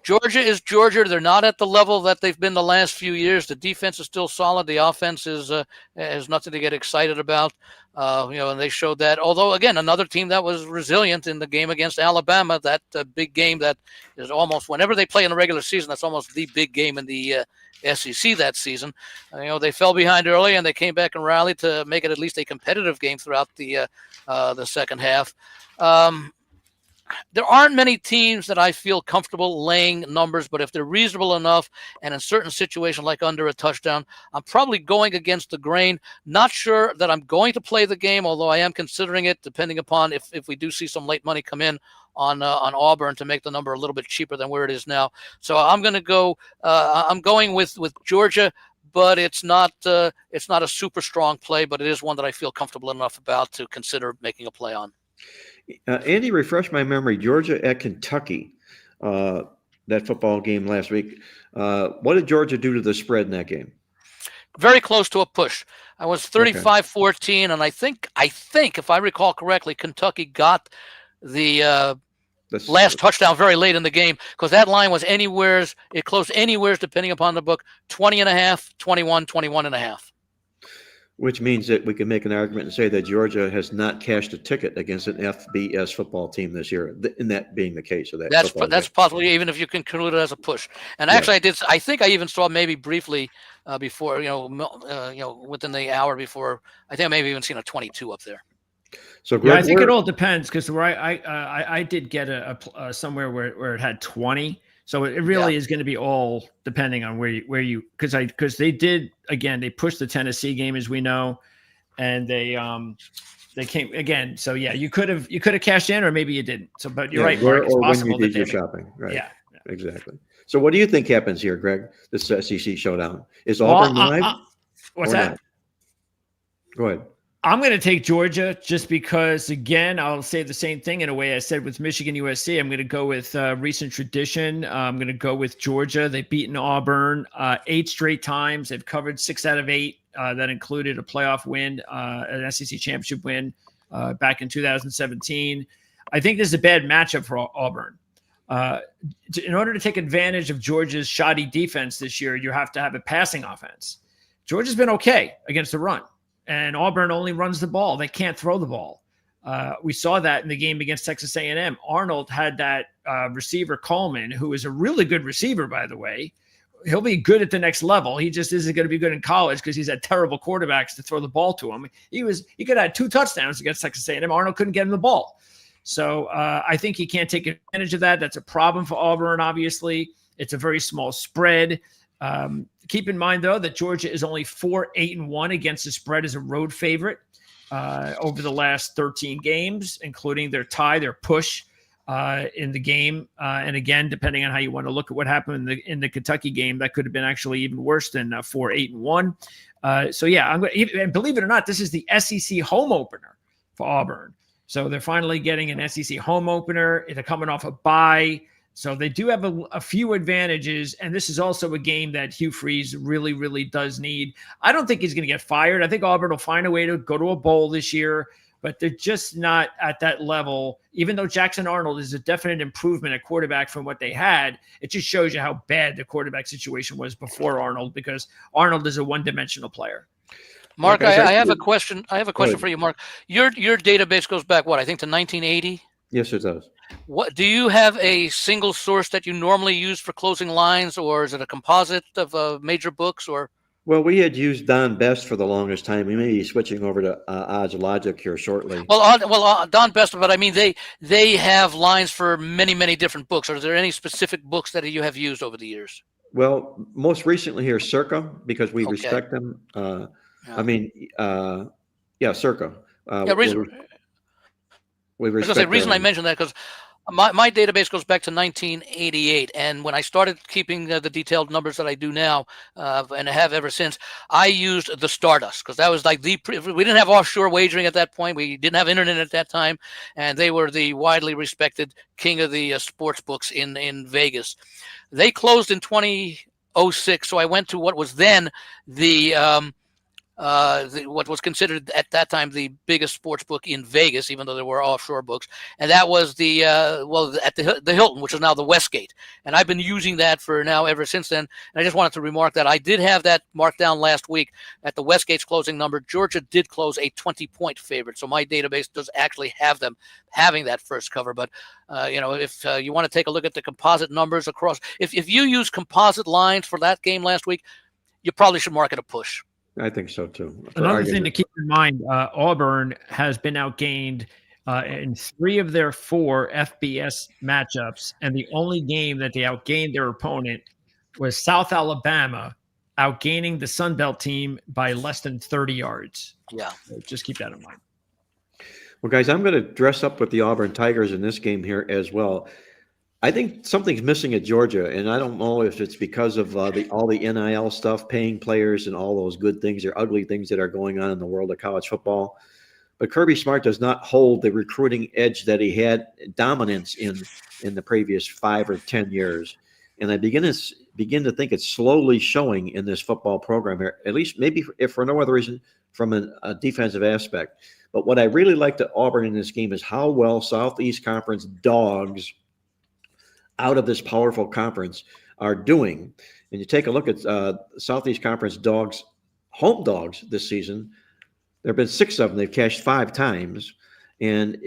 Georgia is Georgia. They're not at the level that they've been the last few years. The defense is still solid. The offense has nothing to get excited about. And they showed that. Although, again, another team that was resilient in the game against Alabama, that big game that is almost, whenever they play in the regular season, that's almost the big game in the SEC that season. They fell behind early and they came back and rallied to make it at least a competitive game throughout the second half. There aren't many teams that I feel comfortable laying numbers, but if they're reasonable enough and in certain situations like under a touchdown, I'm probably going against the grain. Not sure that I'm going to play the game, although I am considering it, depending upon if we do see some late money come in on Auburn to make the number a little bit cheaper than where it is now. So I'm going to go. I'm going with Georgia, but it's not a super strong play, but it is one that I feel comfortable enough about to consider making a play on. Andy, refresh my memory. Georgia at Kentucky, that football game last week. What did Georgia do to the spread in that game? Very close to a push. I was 35-14, and I think if I recall correctly, Kentucky got the last touchdown very late in the game, because that line was it closed anywhere, depending upon the book, 20.5, 21, 21.5. Which means that we can make an argument and say that Georgia has not cashed a ticket against an FBS football team this year, in that being the case. Of that that's possibly, even if you can conclude it as a push. And actually, I think I even saw maybe briefly before, within the hour before, I think I maybe even seen a 22 up there. So Greg, I think it all depends, because where I did get a somewhere where it had 20. So it really is going to be all depending on where you because they did, again, they pushed the Tennessee game, as we know, and they came again. So yeah, you could have cashed in, or maybe you didn't. So, but you're right, Mark. It's possible when you did your shopping, right? Yeah, exactly. So what do you think happens here, Greg? This SEC showdown, is Auburn live? What's that? Not? Go ahead. I'm going to take Georgia just because, again, I'll say the same thing in a way I said with Michigan USC. I'm going to go with recent tradition. I'm going to go with Georgia. They've beaten Auburn 8 straight times. They've covered 6 out of 8. That included a playoff win, an SEC championship win back in 2017. I think this is a bad matchup for Auburn. In order to take advantage of Georgia's shoddy defense this year, you have to have a passing offense. Georgia's been okay against the run. And Auburn only runs the ball. They can't throw the ball. We saw that in the game against Texas A&M. Arnold had that receiver, Coleman, who is a really good receiver, by the way. He'll be good at the next level. He just isn't going to be good in college because he's had terrible quarterbacks to throw the ball to him. He could have had 2 touchdowns against Texas A&M. Arnold couldn't get him the ball. So I think he can't take advantage of that. That's a problem for Auburn, obviously. It's a very small spread. Keep in mind, though, that Georgia is only 4-8-1 against the spread as a road favorite over the last 13 games, including their push in the game. And again, depending on how you want to look at what happened in the Kentucky game, that could have been actually even worse than 4-8-1. So yeah, and believe it or not, this is the SEC home opener for Auburn. So they're finally getting an SEC home opener. They're coming off a bye. So they do have a few advantages, and this is also a game that Hugh Freeze really, really does need. I don't think he's going to get fired. I think Auburn will find a way to go to a bowl this year, but they're just not at that level. Even though Jackson Arnold is a definite improvement at quarterback from what they had, it just shows you how bad the quarterback situation was before Arnold, because Arnold is a one-dimensional player. Mark, I have a question. I have a question for you, Mark. Your database goes back, I think to 1980? Yes, it does. What do you have a single source that you normally use for closing lines, or is it a composite of major books? Or well, we had used Don Best for the longest time. We may be switching over to Odds Logic here shortly. Well, Don Best, but I mean they have lines for many different books. Or is there any specific books that you have used over the years? Well, most recently here, Circa, because we respect them. Circa. The reason I mentioned that because my database goes back to 1988, and when I started keeping the detailed numbers that I do now, and I have ever since, I used the Stardust, because that was like we didn't have offshore wagering at that point. We didn't have internet at that time, and they were the widely respected king of the sports books in Vegas. They closed in 2006, so I went to what was then the what was considered at that time the biggest sports book in Vegas, even though there were offshore books, and that was at the Hilton, which is now the Westgate. And I've been using that for now ever since then. And I just wanted to remark that I did have that marked down last week at the Westgate's closing number. Georgia did close a 20-point favorite, so my database does actually have them having that first cover. But if you want to take a look at the composite numbers across, if you use composite lines for that game last week, you probably should mark it a push. I think so too. Another thing to keep in mind, Auburn has been outgained in 3 of their 4 FBS matchups, and the only game that they outgained their opponent was South Alabama, outgaining the Sun Belt team by less than 30 yards. Yeah. So just keep that in mind. Well, guys, I'm going to dress up with the Auburn Tigers in this game here as well. I think something's missing at Georgia, and I don't know if it's because of all the NIL stuff, paying players, and all those good things or ugly things that are going on in the world of college football. But Kirby Smart does not hold the recruiting edge that he had dominance in the previous 5 or 10 years. And I begin to think it's slowly showing in this football program here, at least maybe if for no other reason from a defensive aspect. But what I really like to Auburn in this game is how well Southeast Conference dogs out of this powerful conference are doing. And you take a look at Southeast Conference dogs, home dogs this season. There have been 6 of them. They've cashed 5 times, and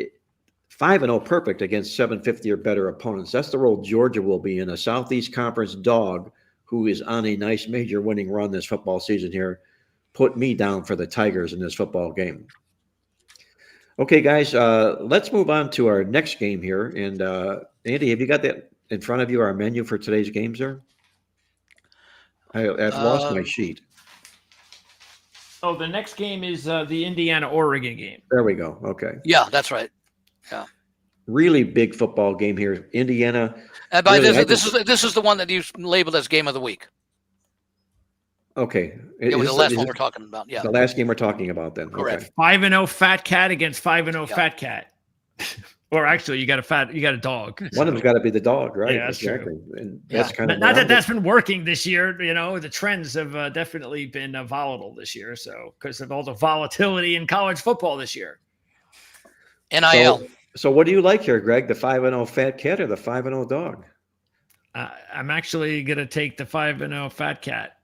5-0 perfect against 750 or better opponents. That's the role Georgia will be in, a Southeast Conference dog who is on a nice major winning run this football season here. Put me down for the Tigers in this football game. Okay, guys, let's move on to our next game here. And Andy, have you got that in front of you, our menu for today's games there? I've lost my sheet. Oh, the next game is the Indiana-Oregon game. There we go. Okay. Yeah, that's right. Yeah. Really big football game here. Indiana. And by really, this is the one that you labeled as game of the week. Okay. It was the last one we're talking about. Yeah. The last game we're talking about then. Correct. Okay. 5-0 Fat Cat against 5-0 Fat Cat. Or actually, you got a dog. One of them's got to be the dog, right? Yeah, that's exactly. true. And that's kind of not that that's been working this year. The trends have definitely been volatile this year. So because of all the volatility in college football this year. NIL. So what do you like here, Greg? The 5-0 Fat Cat or the 5-0 dog? I'm actually gonna take the 5-0 Fat Cat.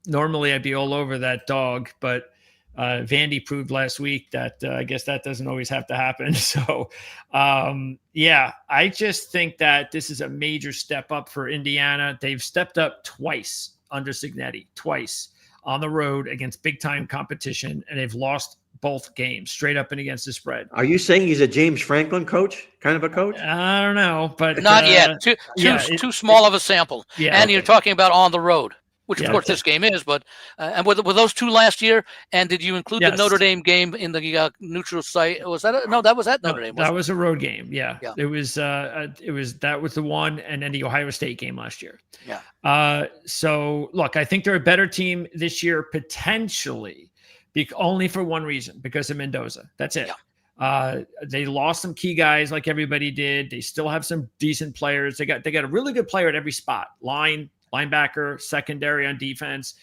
Normally I'd be all over that dog, but Vandy proved last week that I guess that doesn't always have to happen. So, I just think that this is a major step up for Indiana. They've stepped up twice under Cignetti, twice on the road against big-time competition, and they've lost both games straight up and against the spread. Are you saying he's a James Franklin coach, kind of a coach? I don't know, but not yet. Too small of a sample. Yeah, and you're talking about on the road. Which, of course, okay. this game is, but and were those 2 last year? And did you include the Notre Dame game in the neutral site? Was that no? That was at Notre Dame. That was a road game. Yeah. Yeah. It was that was the one, and then the Ohio State game last year. Yeah. So look, I think they're a better team this year potentially, only for one reason, because of Mendoza. That's it. Yeah. They lost some key guys like everybody did. They still have some decent players. They got a really good player at every spot. Linebacker, secondary on defense.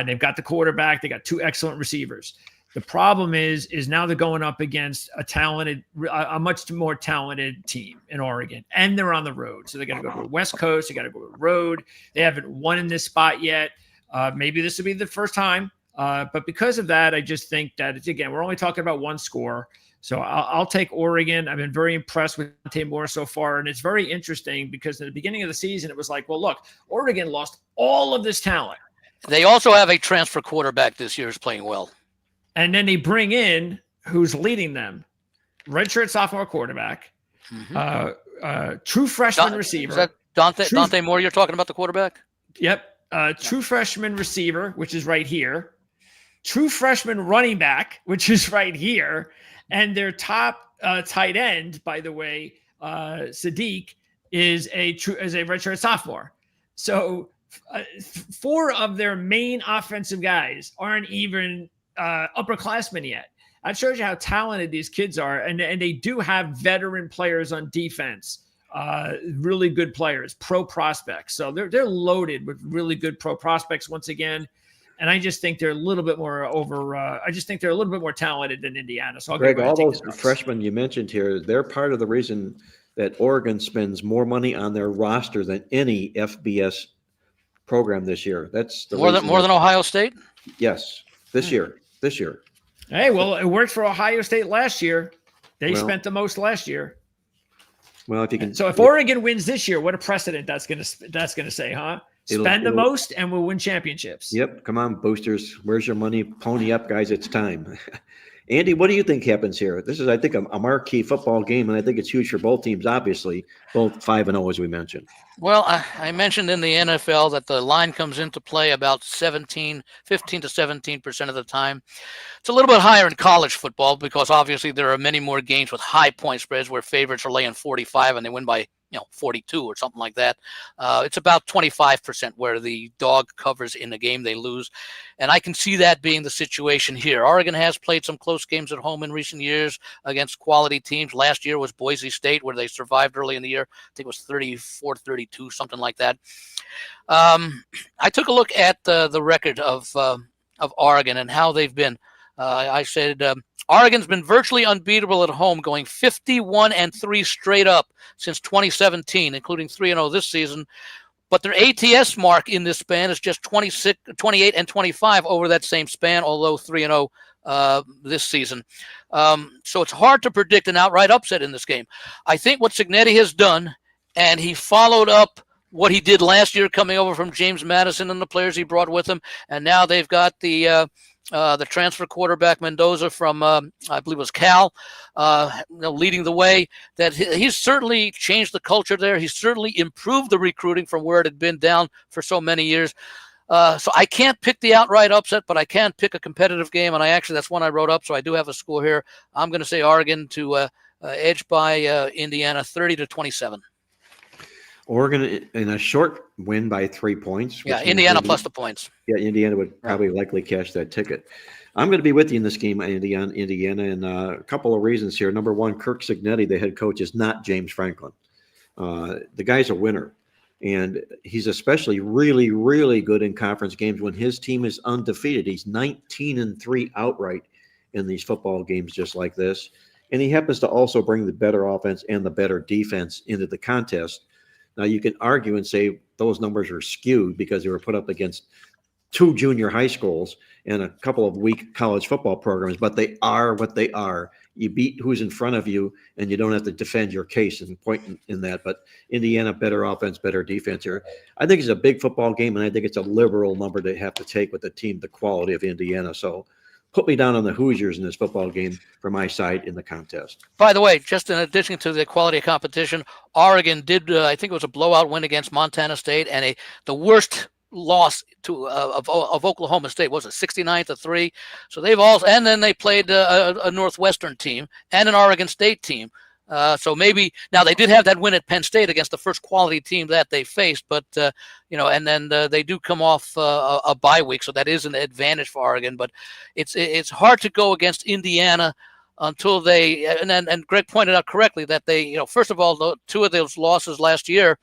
They've got the quarterback. They got 2 excellent receivers. The problem is now they're going up against a much more talented team in Oregon, and they're on the road. So they got to go to the West Coast. They got to go to the road. They haven't won in this spot yet. Maybe this will be the first time. But because of that, I just think that we're only talking about 1 score. So I'll take Oregon. I've been very impressed with Dante Moore so far. And it's very interesting because at the beginning of the season, it was like, well, look, Oregon lost all of this talent. They also have a transfer quarterback this year who's playing well. And then they bring in who's leading them, redshirt sophomore quarterback, true freshman receiver. Is that Dante Moore you're talking about, the quarterback? Yep. True freshman receiver, which is right here. True freshman running back, which is right here. And their top tight end, by the way, Sadiq, is a redshirt sophomore. So 4 of their main offensive guys aren't even upperclassmen yet. That shows you how talented these kids are. And they do have veteran players on defense, really good players, pro prospects. So they're loaded with really good pro prospects once again. And I just think they're a little bit more I just think they're a little bit more talented than Indiana. So I'll Greg, go ahead all and take the those Ducks. freshmen you mentioned here, they're part of the reason that Oregon spends more money on their roster than any FBS program this year. That's the More reason. than Ohio State. Yes, this year. Hey, well, it worked for Ohio State last year. They Well- spent the most last year. Well, if you can. So if Oregon wins this year, what a precedent that's gonna say, huh? Spend the It'll- most and we'll win championships. Yep, come on, boosters. Where's your money? Pony up, guys. It's time. Andy, what do you think happens here? This is, I think, a marquee football game, and I think it's huge for both teams, obviously, both 5-0, as we mentioned. Well, I mentioned in the NFL that the line comes into play about 15 to 17% of the time. It's a little bit higher in college football because obviously there are many more games with high point spreads where favorites are laying 45 and they win by 42 or something like that. It's about 25% where the dog covers in the game they lose. And I can see that being the situation here. Oregon has played some close games at home in recent years against quality teams. Last year was Boise State, where they survived early in the year. I think it was 34-32, something like that. I took a look at the record of Oregon and how they've been. I said Oregon's been virtually unbeatable at home, going 51-3 straight up since 2017, including 3-0 this season. But their ATS mark in this span is just 28-25 over that same span, although 3-0 this season. So it's hard to predict an outright upset in this game. I think what Cignetti has done, and he followed up what he did last year coming over from James Madison and the players he brought with him, and now they've got the transfer quarterback Mendoza from, I believe it was Cal, leading the way. That he's certainly changed the culture there. He's certainly improved the recruiting from where it had been down for so many years. So I can't pick the outright upset, but I can pick a competitive game, and that's one I wrote up, so I do have a score here. I'm going to say Oregon to edge by Indiana 30-27. Oregon in a short win by 3 points. Yeah, Indiana plus the points. Yeah, Indiana would probably likely cash that ticket. I'm going to be with you in this game, Indiana, and a couple of reasons here. Number one, Kirk Cignetti, the head coach, is not James Franklin. The guy's a winner, and he's especially really, really good in conference games when his team is undefeated. He's 19-3 outright in these football games just like this, and he happens to also bring the better offense and the better defense into the contest. Now, you can argue and say those numbers are skewed because they were put up against 2 junior high schools and a couple of weak college football programs, but they are what they are. You beat who's in front of you, and you don't have to defend your case and point in that. But Indiana, better offense, better defense here. I think it's a big football game, and I think it's a liberal number to have to take with the team, the quality of Indiana. So put me down on the Hoosiers in this football game for my side in the contest. By the way, just in addition to the quality of competition, Oregon did, I think it was a blowout win against Montana State, and the worst loss of Oklahoma State was 69-3. So they've also, and then they played a Northwestern team and an Oregon State team. So maybe now they did have that win at Penn State against the first quality team that they faced, but and then they do come off a bye week, so that is an advantage for Oregon. But it's hard to go against Indiana until they and Greg pointed out correctly that they first of all, the 2 of those losses last year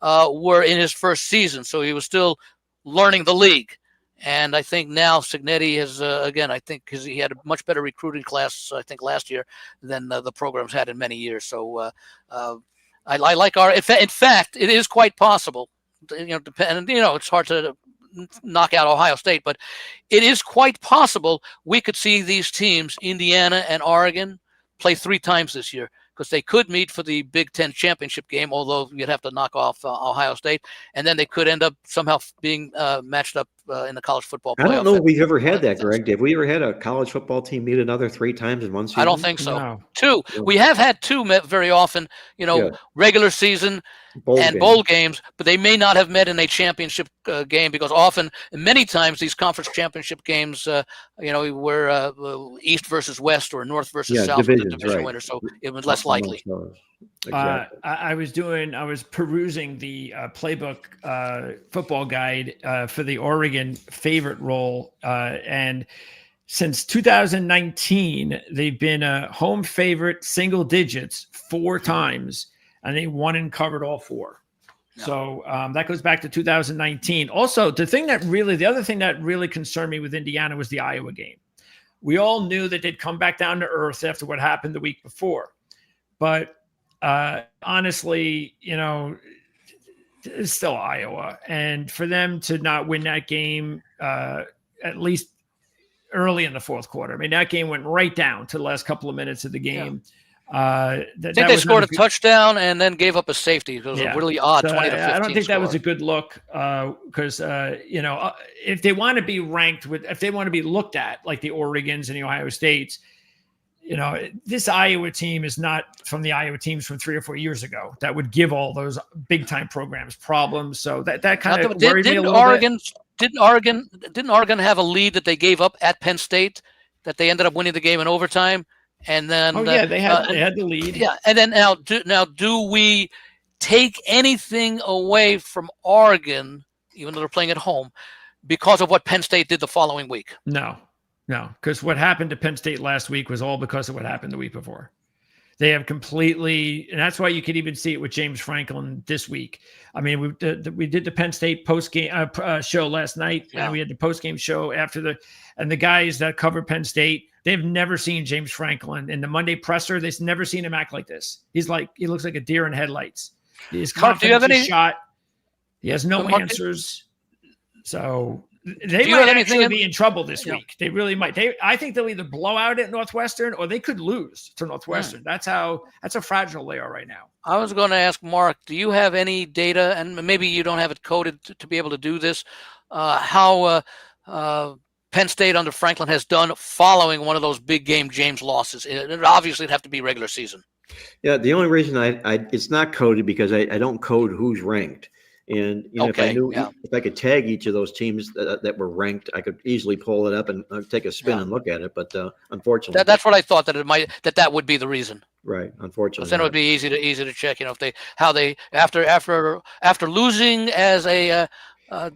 were in his first season, so he was still learning the league. And I think now Cignetti has, again, I think because he had a much better recruiting class, I think, last year than the program's had in many years. So I like in fact, it is quite possible, it's hard to knock out Ohio State, but it is quite possible we could see these teams, Indiana and Oregon, play 3 times this year, because they could meet for the Big Ten championship game, although you'd have to knock off Ohio State, and then they could end up somehow being matched up in the college football playoff. I don't know if we've ever had that, Greg. Have we ever had a college football team meet another 3 times in one season? I don't think so. No. 2. We have had 2 met very often, regular season bowl games, but they may not have met in a championship game because many times these conference championship games, were East versus West or North versus South for the division winner, so it was less likely. Exactly. I was perusing the playbook football guide for the Oregon favorite role, and since 2019, they've been a home favorite single digits 4 times, and they won and covered all 4. Yeah. So that goes back to 2019. Also, the other thing that really concerned me with Indiana was the Iowa game. We all knew that they'd come back down to earth after what happened the week before. But honestly, it's still Iowa. And for them to not win that game, at least early in the fourth quarter, I mean, that game went right down to the last couple of minutes of the game. I think they scored a touchdown and then gave up a safety. It was a really odd 20 to 15 I don't think score. that was a good look because, if they want to be ranked if they want to be looked at like the Oregons and the Ohio States, this Iowa team is not from the Iowa teams from 3 or 4 years ago that would give all those big time programs problems. So that kind of worried me a little bit. Didn't Oregon have a lead that they gave up at Penn State that they ended up winning the game in overtime? And then they had the lead. Yeah, and then now do we take anything away from Oregon, even though they're playing at home, because of what Penn State did the following week? No, because what happened to Penn State last week was all because of what happened the week before. They have completely, and that's why you could even see it with James Franklin this week. I mean, we did the Penn State post game show last night, and we had the post game show after and the guys that covered Penn State, they've never seen James Franklin in the Monday presser. They've never seen him act like this. He looks like a deer in headlights. His confidence is shot. He has no answers. So they might actually be in trouble this week. They really might. I think they'll either blow out at Northwestern or they could lose to Northwestern. That's how fragile they are right now. I was going to ask Mark, do you have any data, and maybe you don't have it coded to be able to do this, how Penn State under Franklin has done following one of those big game James losses? Obviously, it'd have to be regular season. Yeah, the only reason it's not coded because I don't code who's ranked. And if I knew if I could tag each of those teams that were ranked, I could easily pull it up and take a spin and look at it. But unfortunately, that's what I thought that would be the reason. Right. Unfortunately, then it would be easy to check. After losing as they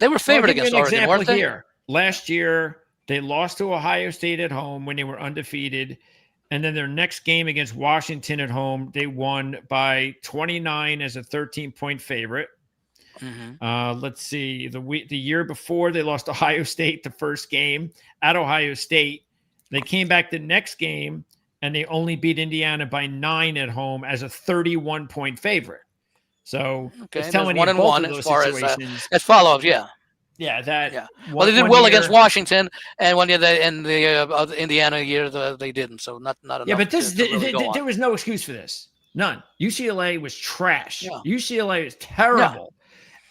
were favored against Oregon, weren't they? Here. Last year they lost to Ohio State at home when they were undefeated. And then their next game against Washington at home, they won by 29 as a 13-point favorite. Mm-hmm. Let's see. The year before, they lost Ohio State the first game at Ohio State. They came back the next game, and they only beat Indiana by 9 at home as a 31-point favorite. So it's telling you 1-1 as far as follow-ups, Yeah, well, they did well against Washington, and when the Indiana year they didn't. So not enough. Yeah, but there was no excuse for this. None. UCLA was trash. Yeah. UCLA was terrible,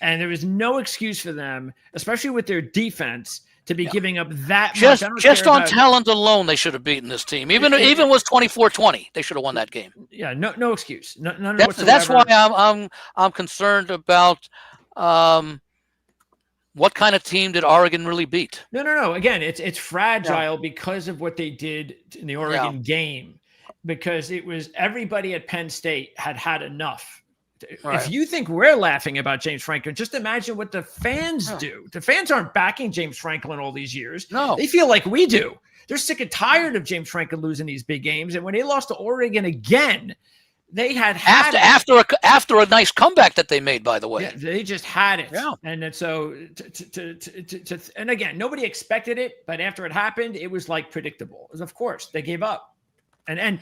and there was no excuse for them, especially with their defense, to be giving up that much. Just on talent alone, they should have beaten this team. Even was 24-20, they should have won that game. Yeah, no excuse. None whatsoever. That's why I'm concerned about. What kind of team did Oregon really beat? No. Again, it's fragile because of what they did in the Oregon game, because it was everybody at Penn State had enough. Right. If you think we're laughing about James Franklin, just imagine what the fans do. The fans aren't backing James Franklin all these years. No. They feel like we do. They're sick and tired of James Franklin losing these big games. And when they lost to Oregon again, they had after a nice comeback that they made, by the way. Yeah, they just had it. Yeah. And then so and again, nobody expected it, but after it happened, it was like predictable. Of course, they gave up. And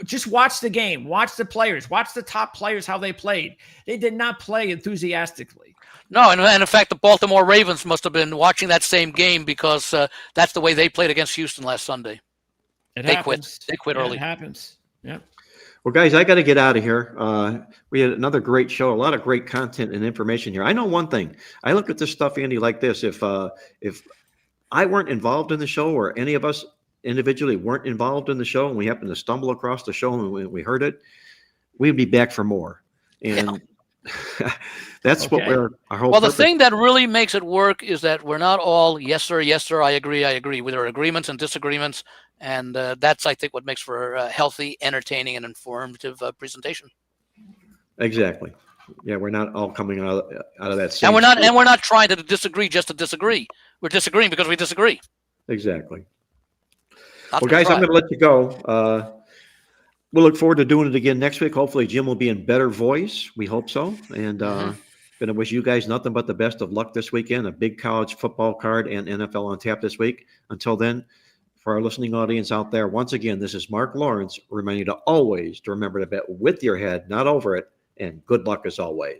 just watch the game, watch the players, watch the top players, how they played. They did not play enthusiastically. No, and in fact, the Baltimore Ravens must have been watching that same game because that's the way they played against Houston last Sunday. They quit early. It happens. Yeah. Well, guys, I got to get out of here. We had another great show, a lot of great content and information here. I know one thing. I look at this stuff, Andy, like this. If I weren't involved in the show, or any of us individually weren't involved in the show, and we happened to stumble across the show and we heard it, we'd be back for more. And that's what our whole purpose. The thing that really makes it work is that we're not all yes sir, I agree. There are agreements and disagreements, and that's, I think, what makes for a healthy, entertaining, and informative presentation. Exactly. Yeah, we're not all coming out of that same. And we're not trying to disagree just to disagree. We're disagreeing because we disagree. Exactly. Well, guys, I'm going to let you go. We'll look forward to doing it again next week. Hopefully, Jim will be in better voice. We hope so. And Going to wish you guys nothing but the best of luck this weekend. A big college football card and NFL on tap this week. Until then, for our listening audience out there, once again, this is Mark Lawrence reminding you to always to remember to bet with your head, not over it, and good luck as always.